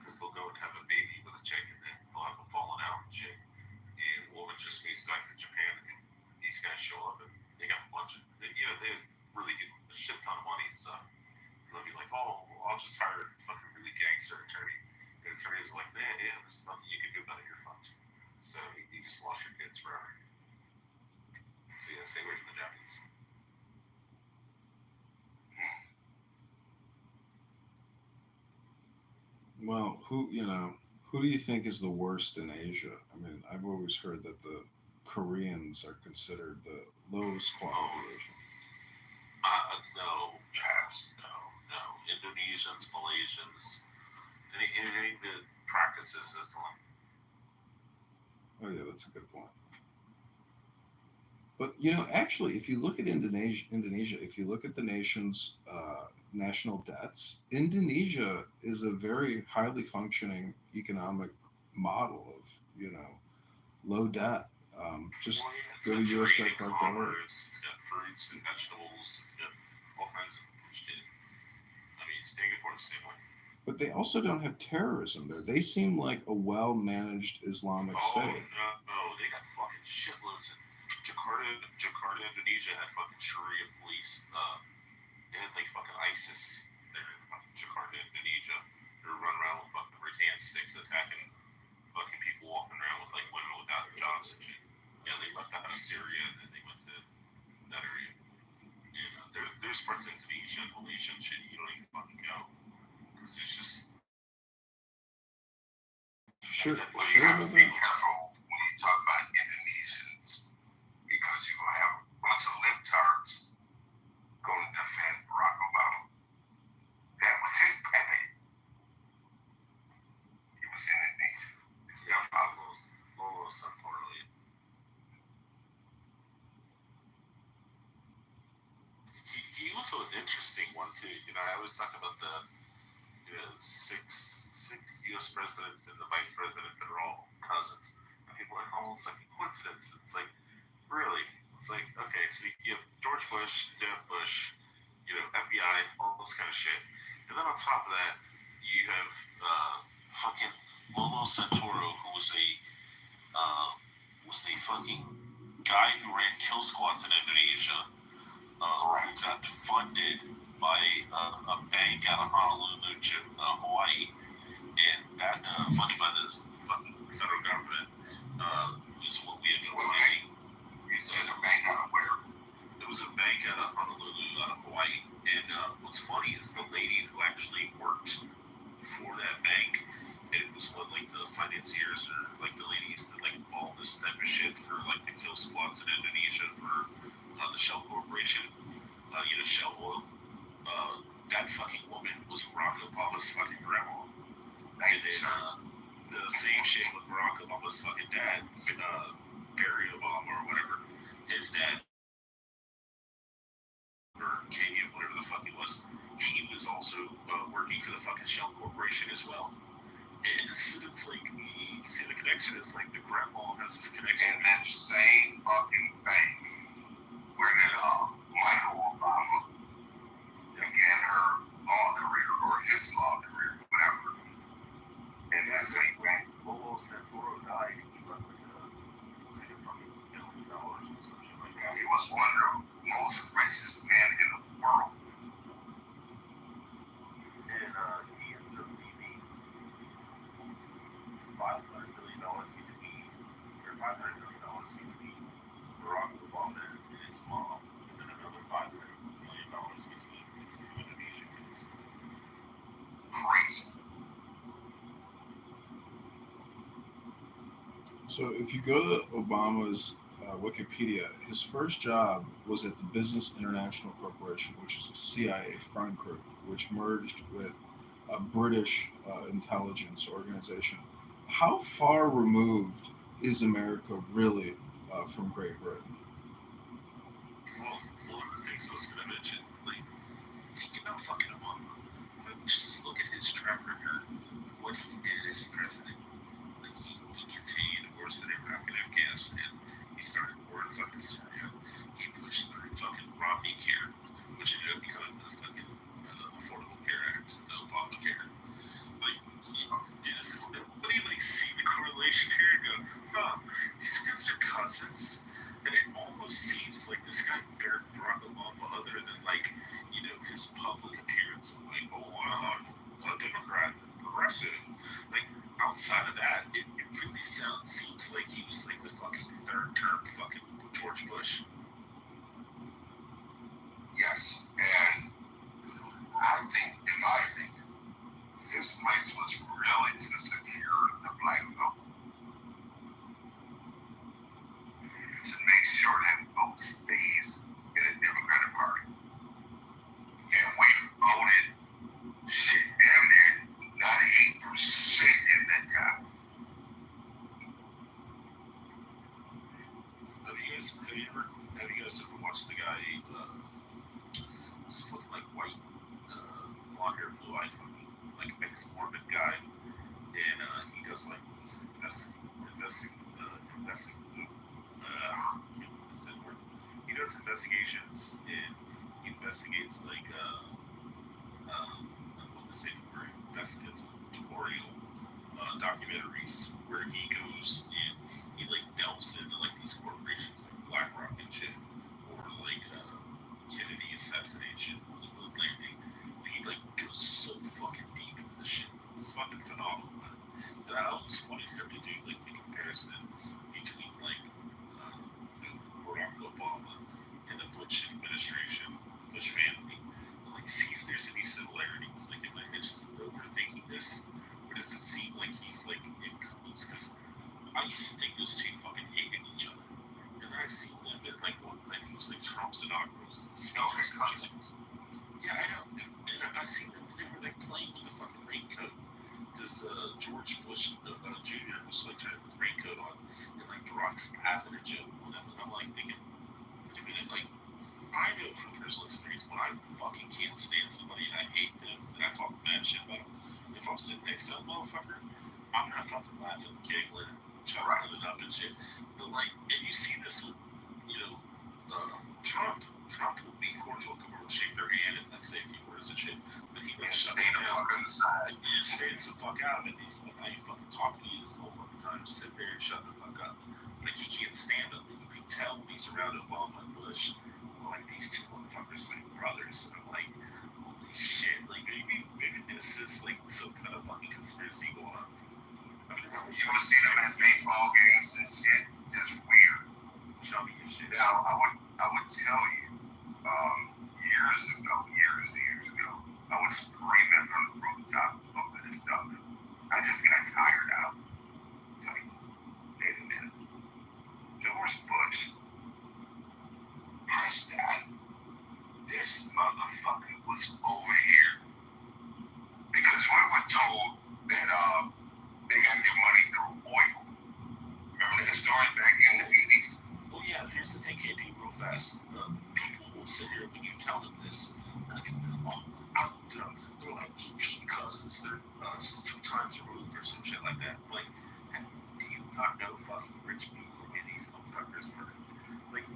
because they'll go and have a baby with a chick and then they'll have them falling out and shit. And the woman just moves back to Japan and these guys show up and they got a bunch of, they really get a shit ton of money and stuff. And they'll be like, oh, I'll just hire a fucking really gangster attorney. And the attorney's like, man, yeah, there's nothing you can do about it, you're fucked. So you just lost your kids forever. So yeah, stay away from the Japanese.
Well, who do you think is the worst in Asia? I mean, I've always heard that the Koreans are considered the lowest quality Asian.
No. Indonesians, Malaysians, anything that practices Islam.
Oh yeah, that's a good point. But actually, if you look at Indonesia, if you look at the nation's national debts, Indonesia is a very highly functioning economic model of low debt. Just
Well, yeah,
go to
it's got
U.S.
trade
debt
and
collector.
commerce. It's got fruits and vegetables. It's got all kinds of shit. I mean, Singapore the same way.
But they also don't have terrorism there. They seem like a well-managed Islamic
Oh
state.
no, they got fucking shitloads in Jakarta, Indonesia had fucking Sharia police. They had like fucking ISIS there in fucking Jakarta, Indonesia. They were running around with fucking rattan sticks attacking fucking people walking around with like women without jobs and shit. Yeah, they left out of Syria and then they went to that area. There's parts of Indonesia and Malaysia and shit you don't even fucking go. Because it's just.
Sure,
Well, you
sure
have to
about
be
that.
careful when you talk about Indonesians because you're going to have a bunch of libtards going to defend Barack Obama. That was his pepe. He was in Indonesia. His grandfather was
Lolo Santorli. He was an interesting one too. I always talk about the six U.S. presidents and the vice president that are all cousins. And people are like, almost like a coincidence. It's like, really? It's like, okay, so you have George Bush, Jeb Bush, FBI, all those kind of shit. And then on top of that, you have fucking Lolo Santoro, who was a fucking guy who ran kill squads in Indonesia, who got funded by a bank out of Honolulu, Hawaii, and that funded by the fucking federal government is what we had been saying.
You said a bank out of where?
It was a bank out of Honolulu, out of Hawaii. And what's funny is the lady who actually worked for that bank, and it was one like the financiers or like the ladies that like all this type of shit for like the kill squads in Indonesia for the Shell Corporation, Shell Oil. That fucking woman was Barack Obama's fucking grandma. And then the same shit with Barack Obama's fucking dad, Barry Obama or whatever, his dad, or Kenya, whatever the fuck he was also working for the fucking Shell Corporation as well. It's like, you see the connection, it's like the grandma has this connection.
In that same fucking bank where that Michael Obama began her law career, or his law career, whatever. In that same bank.
Lolo Santoro died. He left like a fucking $1 billion or something like that.
He was one of the most richest men in the world.
And he ended up leaving $500 million between Barack Obama and his mom, and then another $500 million between these two Indonesian kids.
Crazy.
So if you go to Obama's Wikipedia, his first job was at the Business International Corporation, which is a CIA front group, which merged with a British intelligence organization. How far removed is America really from Great Britain?
Well, one of the things I was going to mention, like, think about fucking Obama. Like, just look at his track record, what he did as president. Like, he continued wars in Iraq and Afghanistan. He started war in fucking Syria. He pushed through fucking Romney Care, which ended up becoming the fucking Affordable Care Act, the Obamacare. Like, but he like see the correlation here and go, huh, these guys are cousins. And it almost seems like this guy Barack Obama, other than like, his public appearance of like, oh, I'm a Democrat, progressive. Like, outside of that, it really seems like he was like the fucking third term fucking George Bush.
Yes, and I think, in my opinion, his place was really to secure the black vote. To make sure that vote stays in the Democratic Party. And we voted shit damn near 98%
Have you guys ever watched the guy? This fucking like white, blonde hair, blue eye, fucking like ex-morbid guy, and he does like this he does investigations and he investigates like what was it? Investigatorial documentaries where he goes and he like delves into like these corporations like BlackRock and shit, or like Kennedy assassination, or the moon landing. He like goes so fucking deep into the shit. It's fucking phenomenal. And I always wanted him to do like the comparison between like Barack Obama and the Bush administration, Bush family, and like see if there's any similarities. Like, am I just overthinking this, or does it seem like he's like in cahoots? Because I used to think those two fucking hated each other, and I see them at like one, I think it was like Trump's inaugural speeches and shit. Yeah, I know. And I seen them. They were like playing with a fucking raincoat. Because George Bush Jr. was like trying to put the raincoat on, and like Barack's laughing at Joe. And I'm like thinking, dude, like I know from personal experience when I fucking can't stand somebody and I hate them and I talk mad shit about them. If I'm sitting next to that motherfucker, I'm not fucking laughing, giggling, chuckling it up and shit. But like, and you see this with, you know, Trump. Trump will be cordial, come over and shake their hand and like say a few words and shit. But he like shut
Stay the fuck on the side.
and stays the fuck out of it. He's like, now you fucking talk to me this whole fucking time. Sit there and shut the fuck up. Like, he can't stand them. You can tell when he's around Obama and Bush. Like, these two motherfuckers are like brothers. And I'm like, holy shit. Like, maybe this is like some kind of fucking conspiracy going on. I mean,
You ever see them at baseball games and shit? Just weird.
show me your shit.
Now, I would tell you, years ago, I was screaming from the rooftop over this stuff. I just got tired out. So, wait a minute. George Bush has died. This motherfucker was over here. Because we were told that they got their money through oil. Remember that story back in the 80s?
Well, yeah, here's the thing, KP, real fast. People will sit here when you tell them this. Like, oh, they're like 18 cousins. They're 2 times removed or some shit like that. Like, do you not know fucking rich people and these motherfuckers were? Like,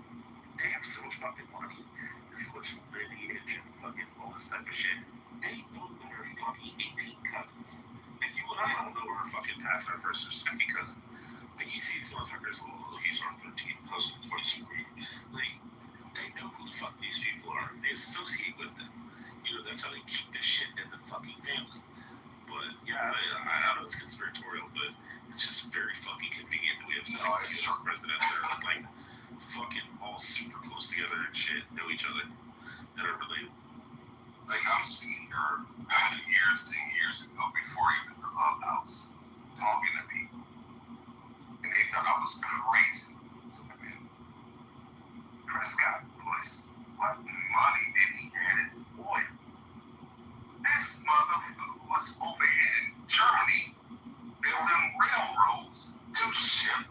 they have so much fucking money and so much lineage and fucking all this type of shit. They know they're fucking 18 cousins. Like, you and I don't know our fucking past, our first or second cousin. But you see these motherfuckers, oh, he's our 13th cousin, twice removed. Like, they know who the fuck these people are. They associate with them. You know, that's how they keep this shit in the fucking family. But, yeah, I know it's conspiratorial, but it's just very fucking convenient that we have 6 presidents that are, like, fucking all super close together and shit, know each other, that are related.
Like, I'm sitting here years and years ago, before even the Clubhouse, talking to people. And they thought I was crazy. So, man, Prescott Bush, what money did he have in oil? This motherfucker was over in Germany building railroads to ship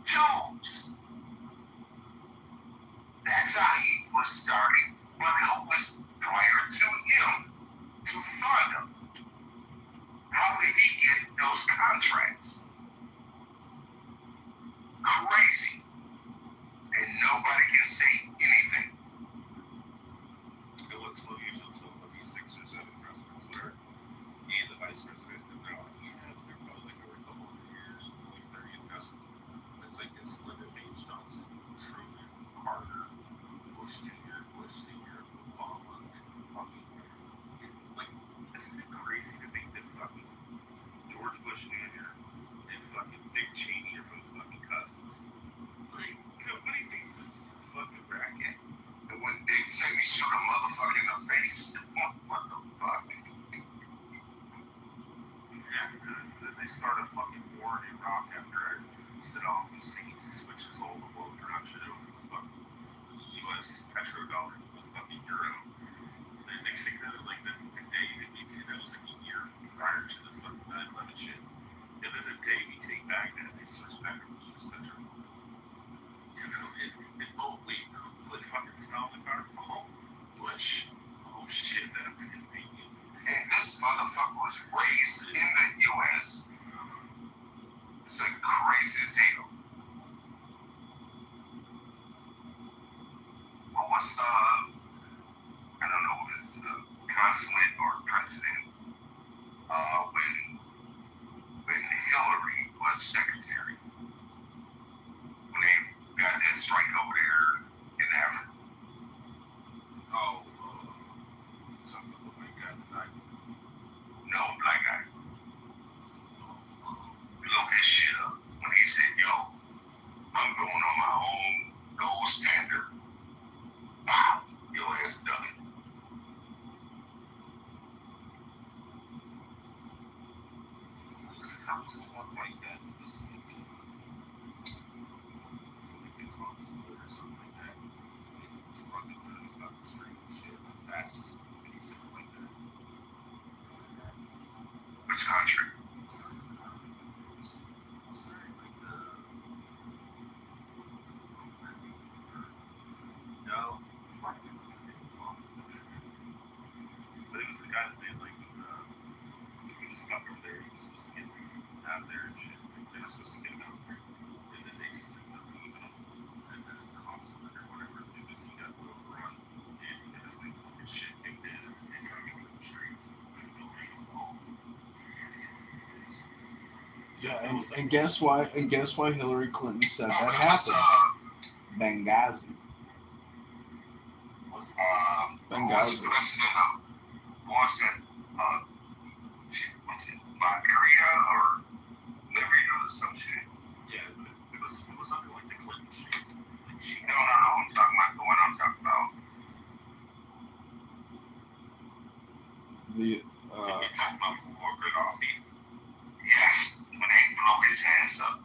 Jews. That's how he was started. But who was prior to him to fund him? How did he get those contracts? Crazy. And nobody can say anything.
And what's funny is until these 6 or 7 presidents were, and the vice president, and they're all, yeah, they're probably like over a couple of years, like 30 cousins. It's like it's Lyndon Baines Johnson, Truman, Carter, Bush Jr., Bush Sr., Obama, and fucking, like, isn't it crazy to think that fucking George Bush Jr. and fucking Dick Cheney are both fucking cousins? Like, nobody thinks this is a fucking racket.
And when Dick Cheney shoot a motherfucker in the face, what the fuck?
Yeah, then they start a fucking war in Iraq after Saddam Hussein switches all the oil production over to the fucking U.S. petrodollar to the fucking euro. And then next thing you know, like the day that was like a year prior to the fucking 9/11 shit. And then the day we take Baghdad, they switch back to U.S. petrol. You know,
Yeah, and guess why? And guess why Hillary Clinton said that happened? Benghazi.
Who's
Benghazi.
the president of what's that? What's it? Liberia or Liberia or some shit?
Yeah, it was something like the Clinton shit.
No, I'm talking about the one I'm talking about.
The
You talking about Muammar Gaddafi? Yes, when they blow his hands up.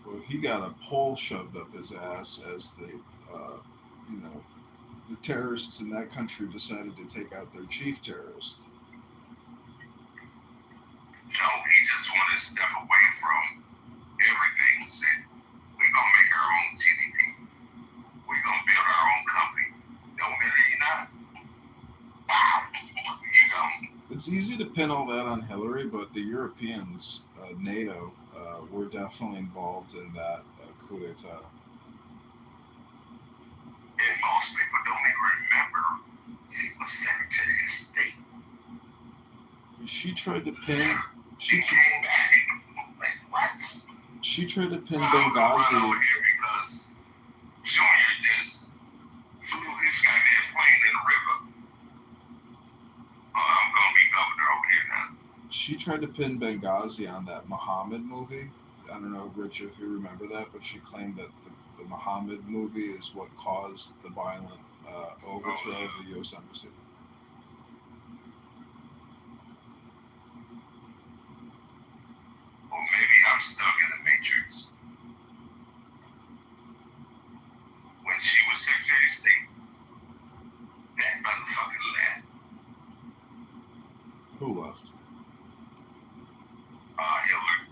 well, he got a pole shoved up his ass as the you know, the terrorists in that country decided to take out their chief terrorist.
No, he just wanted to step away from everything. He said, we're going to make our own GDP. We're going to build our own company. Don't matter, you not. Wow. You go.
It's easy to pin all that on Hillary, but the Europeans, NATO, were definitely involved in that coup d'etat.
And most people don't even remember she was Secretary of State.
She tried to pin.
She came back. Like, what?
She tried to pin
I'm gonna run
Benghazi.
over here because Junior just flew his goddamn plane in the river. I'm gonna be governor over here now.
She tried to pin Benghazi on that Muhammad movie. I don't know, Rich, if you remember that, but she claimed that the Muhammad movie is what caused the violent overthrow of the U.S. Embassy.
Or maybe I'm stuck in the Matrix. When she was Secretary of State, that motherfucker left.
Who left?
Hillary.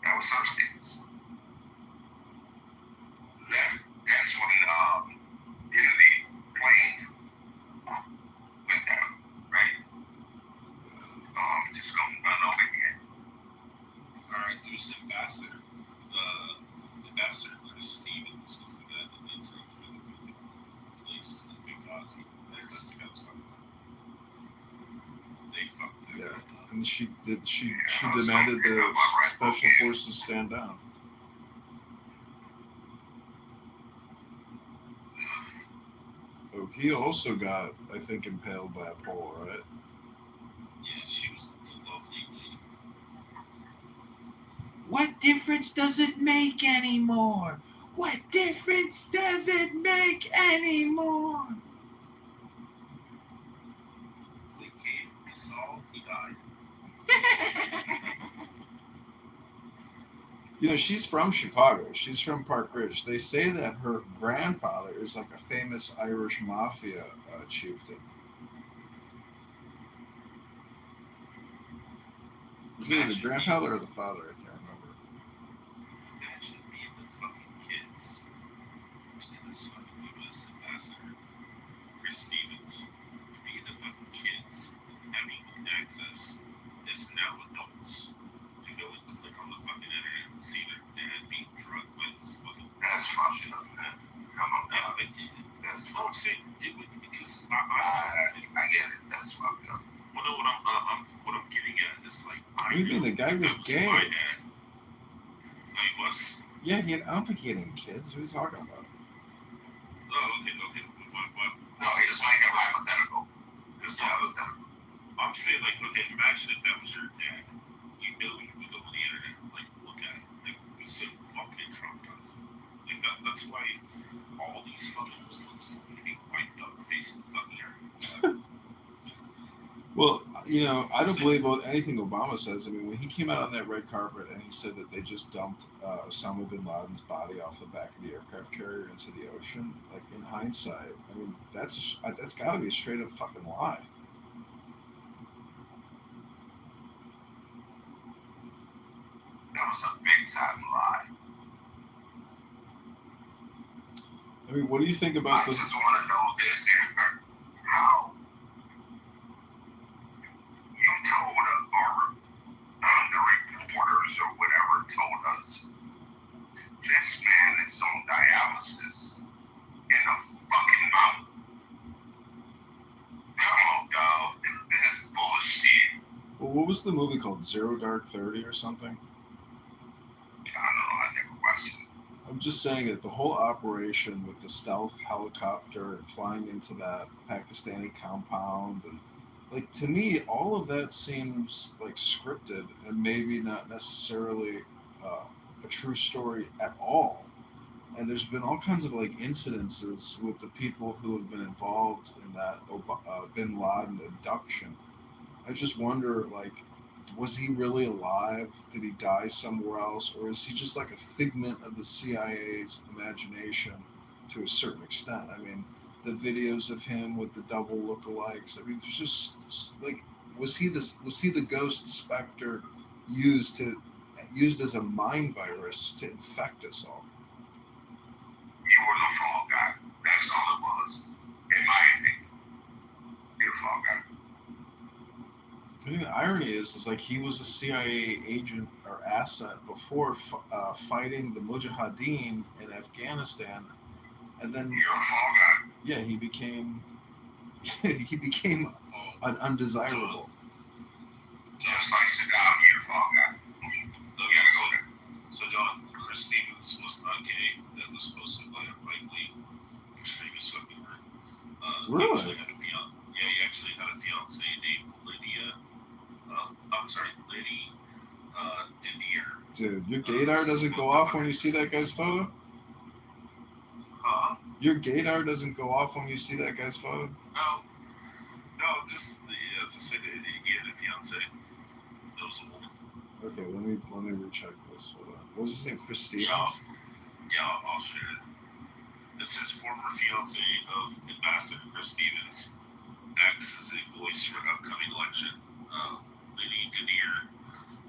That was her stance. Left. That's when Kennedy plane went down, right? Just gonna run over here.
Alright, who's ambassador? Ambassador Chris Stevens was the guy that they drove to the place in Benghazi. That's the guy I was talking about. They fucked that
Yeah.
guy up.
And she demanded the special forces stand down. Oh, he also got, I think, impaled by a pole, right?
Yeah, she was the lovely lady.
What difference does it make anymore? What difference does it make anymore?
We came, we saw, he died.
You know, she's from Chicago. She's from Park Ridge. They say that her grandfather is like a famous Irish mafia chieftain. Is it the grandfather or the father? I can't remember.
Imagine being the fucking kids in this fucking U.S. ambassador, Chris Stevens, being the fucking kids, having access as now adults to go and click on the fucking internet and see their dad being drugged by this fucking.
That's fucked up, man. Come on,
Yeah,
dog.
that's I'm saying it would because
I get it. That's fucked up.
well, no, what I'm getting at is like
What do you mean? The guy was gay.
my dad. No, he was.
Yeah, I don't think he had any kids. What are you talking about?
Oh, okay. What?
No, he just make it hypothetical. It's hypothetical.
I'm saying, like, okay, imagine if that was your dad. You know you would go on the internet and, like, look at it. Like, it's so fucking traumatizing. Like, that's why all these fucking Muslims need to be wiped out facing the fucking earth.
Well, you know, I don't believe anything Obama says. I mean, when he came out on that red carpet and he said that they just dumped Osama bin Laden's body off the back of the aircraft carrier into the ocean, like in hindsight, I mean, that's got to be a straight up fucking lie.
That was a big time lie.
I mean, what do you think about
I
this?
just want to know this, Amber. How you told or the reporters or whatever told us this man is on dialysis in a fucking mountain. Come on, dog. This is bullshit.
Well, what was the movie called? Zero Dark 30 or something?
I don't know. I never watched it.
I'm just saying that the whole operation with the stealth helicopter flying into that Pakistani compound, and like to me, all of that seems like scripted and maybe not necessarily a true story at all. And there's been all kinds of like incidences with the people who have been involved in that Bin Laden abduction. I just wonder, like, was he really alive? Did he die somewhere else, or is he just like a figment of the CIA's imagination to a certain extent? I mean, the videos of him with the double lookalikes. I mean, there's just like, was he the ghost specter used as a mind virus to infect us all?
You were the fall guy. That's all it was. In my opinion. You're the fall guy.
I think the irony is like he was a CIA agent or asset before fighting the Mujahideen in Afghanistan, and then
You're a fall guy.
yeah, he became he became undesirable.
Just like Saddam, you're a fall guy.
Let me ask you. So, John, Chris Stevens was not gay. That was posted by a right-wing extremist weaponry.
Really?
He actually had a fiance named Lydia. Liddy Denier.
Dude, your gaydar doesn't go off when you see that guy's photo? Your gaydar doesn't go off when you see that guy's photo?
No, just said that he had a fiance. That was old.
Okay, let me recheck this. Hold on. What was his name? Chris Stevens?
Yeah, I'll share it. It says former fiance of Ambassador Chris Stevens acts as a voice for an upcoming election. Lady Denier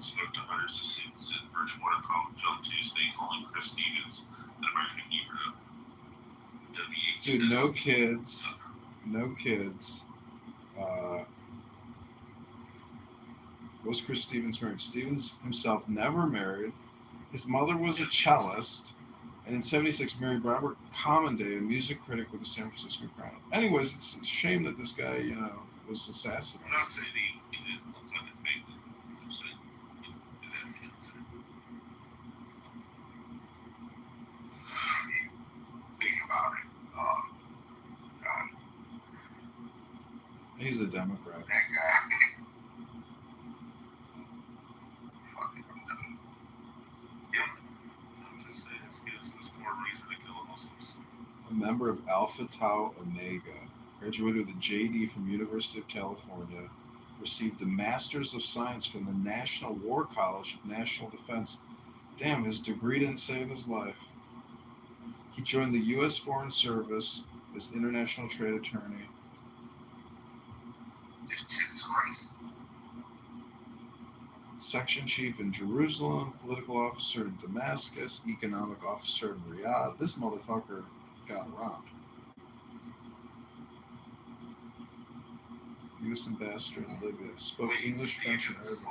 spoke to hundreds of students at Bridgewater College on Tuesday, calling Chris Stevens an American hero.
Dude, no kids. No kids. Was Chris Stevens married? Stevens himself never married. His mother was a cellist. And in '76 married Robert Commonday, a music critic with the San Francisco Chronicle. Anyways, it's a shame that this guy, was assassinated.
I'm not saying he did one time in Maitland. I'm saying he did have a fiance.
Think about it.
He's a Democrat.
That guy. Fucking, I'm done.
Yeah. I'm just saying, it gives us more reason to kill Muslims.
A member of Alpha Tau Omega, graduated with a JD from University of California, received a Master's of Science from the National War College of National Defense. Damn, his degree didn't save his life. He joined the U.S. Foreign Service as international trade attorney.
This shit is crazy.
Section chief in Jerusalem, political officer in Damascus, economic officer in Riyadh. This motherfucker got around. U.S. ambassador in Libya, spoke English, French, and Arabic.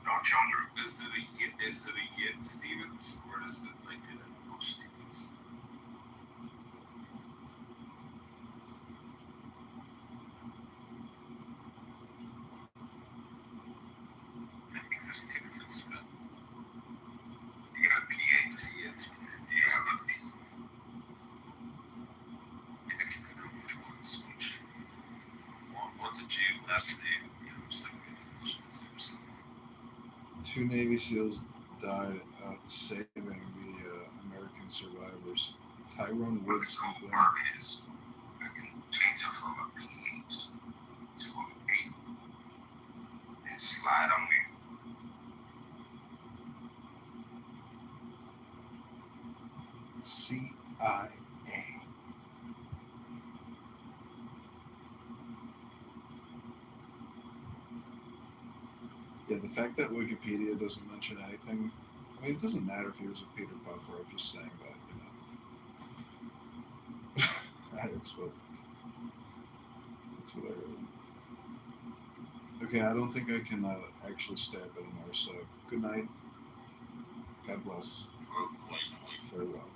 No children.
Is it a Yid Stevens, or is it like a Stevens?
English Stevens. You got a PhD. It's
What's a Jew? Last name.
Two Navy SEALs died saving the American survivors. Tyrone Woods and Glenn.
is. I can change it from a PH to an A and slide on it.
CIA. Yeah, the fact that Wikipedia doesn't mention anything, I mean, it doesn't matter if he was a Peter Puffer. I'm just saying that, that's what I heard. Okay, I don't think I can actually stay up anymore, so good night. God bless. Farewell.